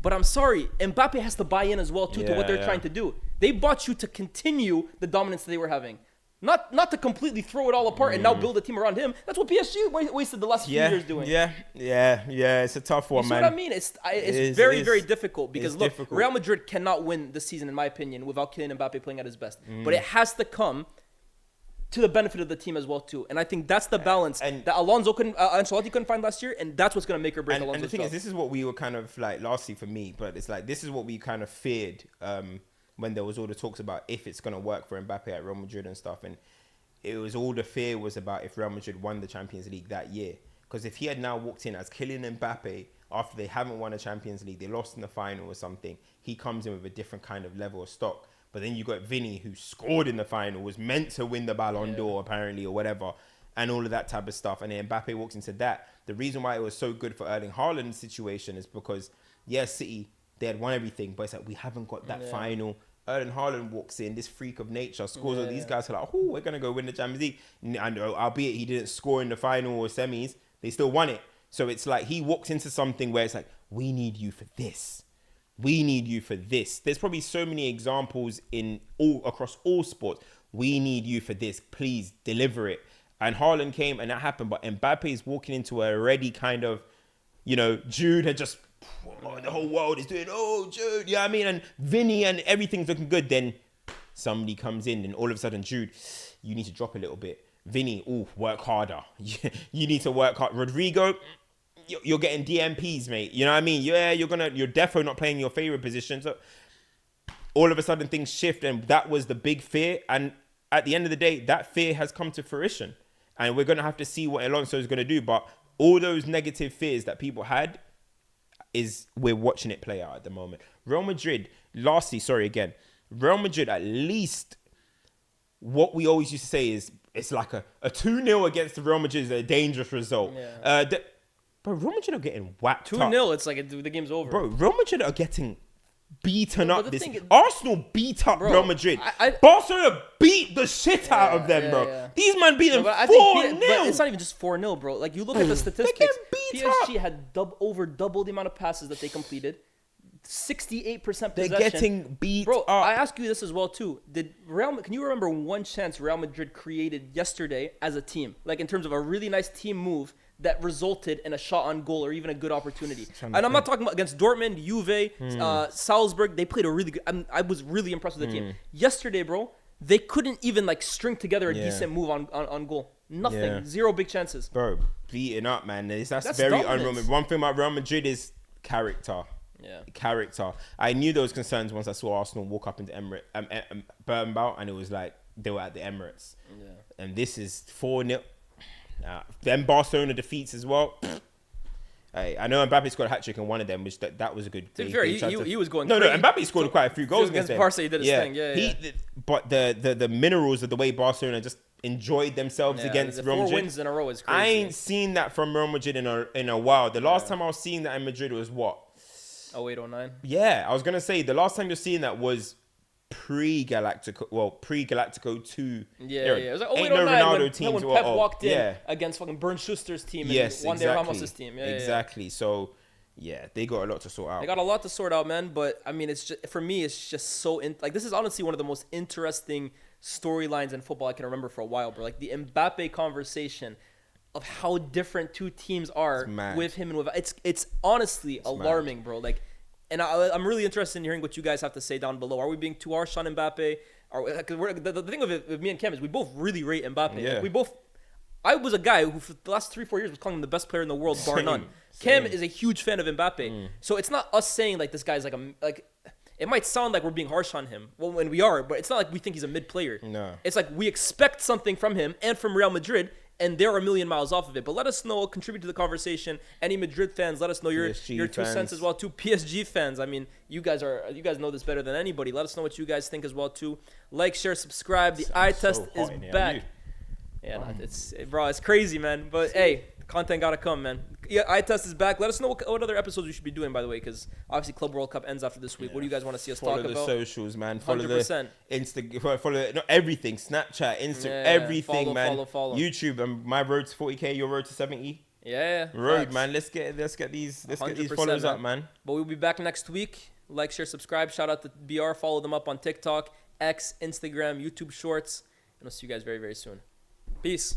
Speaker 2: But I'm sorry, Mbappe has to buy in as well too to what they're trying to do. They bought you to continue the dominance that they were having, not to completely throw it all apart and now build a team around him. That's what PSG wasted the last few years doing. Yeah. It's a tough one, man. What I mean? It's very difficult, because look, Real Madrid cannot win this season, in my opinion, without Kylian Mbappe playing at his best. But it has to come to the benefit of the team as well too, and I think that's the balance that Ancelotti couldn't find last year, and that's what's going to make or break Alonso's And the thing is, this is what we were kind of like, lastly for me, but it's like, this is what we kind of feared when there was all the talks about if it's going to work for Mbappe at Real Madrid and stuff, and it was all the fear was about if Real Madrid won the Champions League that year, because if he had now walked in as Kylian Mbappe after they haven't won a Champions League, they lost in the final or something, he comes in with a different kind of level of stock. But then you got Vinny, who scored in the final, was meant to win the Ballon d'Or apparently, or whatever, and all of that type of stuff. And then Mbappe walks into that. The reason why it was so good for Erling Haaland's situation is because, City, they had won everything, but it's like, we haven't got that final. Erling Haaland walks in, this freak of nature, scores all these guys are like, oh, we're going to go win the Champions League. And albeit he didn't score in the final or semis, they still won it. So it's like he walked into something where it's like, we need you for this. We need you for this. There's probably so many examples across all sports. We need you for this. Please deliver it. And Haaland came and that happened. But Mbappe is walking into a already kind of, Jude had just, the whole world is doing, Jude. I mean? And Vinny and everything's looking good. Then somebody comes in and all of a sudden, Jude, you need to drop a little bit. Vinny, work harder. You need to work hard. Rodrigo, you're getting DMPs, mate. You know what I mean? Yeah, you're defo not playing your favorite position. So all of a sudden things shift, and that was the big fear. And at the end of the day, that fear has come to fruition. And we're going to have to see what Alonso is going to do. But all those negative fears that people had, we're watching it play out at the moment. Real Madrid, Real Madrid, at least what we always used to say is it's like a 2-0 against the Real Madrid is a dangerous result. Yeah. Bro, Real Madrid are getting whacked
Speaker 1: 2-0, it's like the game's over.
Speaker 2: Bro, Real Madrid are getting beaten
Speaker 1: Bro,
Speaker 2: up
Speaker 1: the
Speaker 2: this.
Speaker 1: thing is-
Speaker 2: Arsenal beat up
Speaker 1: Bro,
Speaker 2: Real Madrid.
Speaker 1: I-
Speaker 2: Barcelona beat the shit out of them,
Speaker 1: yeah,
Speaker 2: bro.
Speaker 1: yeah.
Speaker 2: These man beat them
Speaker 1: But I think
Speaker 2: 4-0.
Speaker 1: but it's not even just 4-0, bro. Like, you look at the statistics.
Speaker 2: beat
Speaker 1: PSG
Speaker 2: up.
Speaker 1: had over double the amount of passes that they completed. 68%
Speaker 2: They're
Speaker 1: possession.
Speaker 2: getting beat
Speaker 1: Bro,
Speaker 2: up.
Speaker 1: I ask you this as well too. Can you remember one chance Real Madrid created yesterday as a team? Like, in terms of a really nice team move that resulted in a shot on goal or even a good opportunity. And I'm not talking about against Dortmund, Juve, Salzburg. They played a really good. I was really impressed with the team. Yesterday, bro, they couldn't even like string together a decent move on goal. Nothing.
Speaker 2: Yeah.
Speaker 1: Zero big chances.
Speaker 2: Bro, beating up, man. That's very
Speaker 1: dominance.
Speaker 2: unreal. One thing about Real Madrid is character.
Speaker 1: Yeah.
Speaker 2: Character. I knew there was concerns once I saw Arsenal walk up into Bernabeu, and it was like they were at the Emirates.
Speaker 1: Yeah.
Speaker 2: And this is 4-0. Then Barcelona defeats as well. Hey, I know Mbappe scored a hat trick in one of them, which that was a good.
Speaker 1: To be fair, he was going.
Speaker 2: No,
Speaker 1: crazy.
Speaker 2: Mbappe scored quite a few goals against them.
Speaker 1: Barca. He did his thing. Yeah.
Speaker 2: But the minerals of the way Barcelona just enjoyed themselves against
Speaker 1: the
Speaker 2: Real
Speaker 1: 4
Speaker 2: Madrid.
Speaker 1: wins in a row is crazy.
Speaker 2: I ain't seen that from Real Madrid in a while. The last time I was seeing that in Madrid was what?
Speaker 1: 08-09.
Speaker 2: Yeah, I was gonna say the last time you're seeing that was pre-Galactico 2.
Speaker 1: Yeah. It was like
Speaker 2: Ain't no
Speaker 1: 08-09
Speaker 2: Ronaldo teams.
Speaker 1: when Pep walked in
Speaker 2: yeah.
Speaker 1: against fucking Bernd Schuster's team and
Speaker 2: Yes,
Speaker 1: Juan de
Speaker 2: exactly.
Speaker 1: Ramos's team. Yeah,
Speaker 2: exactly. So, yeah, they got a lot to sort out.
Speaker 1: They got a lot to sort out, man. But I mean, it's just for me, it's just so like this is honestly one of the most interesting storylines in football I can remember for a while, bro. Like the Mbappe conversation of how different two teams are with him and with it's honestly alarming, bro. Like, and I'm really interested in hearing what you guys have to say down below. Are we being too harsh on Mbappe? The thing with me and Cam is we both really rate Mbappe.
Speaker 2: Yeah.
Speaker 1: Like I was a guy who for the last 3-4 years was calling him the best player in the world, bar none. Cam is a huge fan of Mbappe. So it's not us saying like this guy's like it might sound like we're being harsh on him. Well, when we are, but it's not like we think he's a mid player.
Speaker 2: No.
Speaker 1: It's like we expect something from him and from Real Madrid, and they're a million miles off of it. But let us know, contribute to the conversation. Any Madrid fans, let us know your 2 cents as well too. PSG fans, I mean, you guys know this better than anybody. Let us know what you guys think as well too. Like, share, subscribe. The eye test is back. Yeah, it's crazy, man. But hey, content gotta come, man. Yeah, eye test is back. Let us know what other episodes we should be doing, by the way, because obviously Club World Cup ends after this week. What do you guys want to see us talk about?
Speaker 2: Follow the socials, man. Follow
Speaker 1: 100%.
Speaker 2: the Instagram. Follow everything. Snapchat, Instagram, everything, man.
Speaker 1: Follow.
Speaker 2: YouTube. My road to 40K. Your road to 70.
Speaker 1: Yeah.
Speaker 2: Road,
Speaker 1: facts.
Speaker 2: man. Let's get these
Speaker 1: 100%,
Speaker 2: followers up, man.
Speaker 1: But we'll be back next week. Like, share, subscribe. Shout out to BR. Follow them up on TikTok, X, Instagram, YouTube Shorts. And I'll see you guys very, very soon. Peace.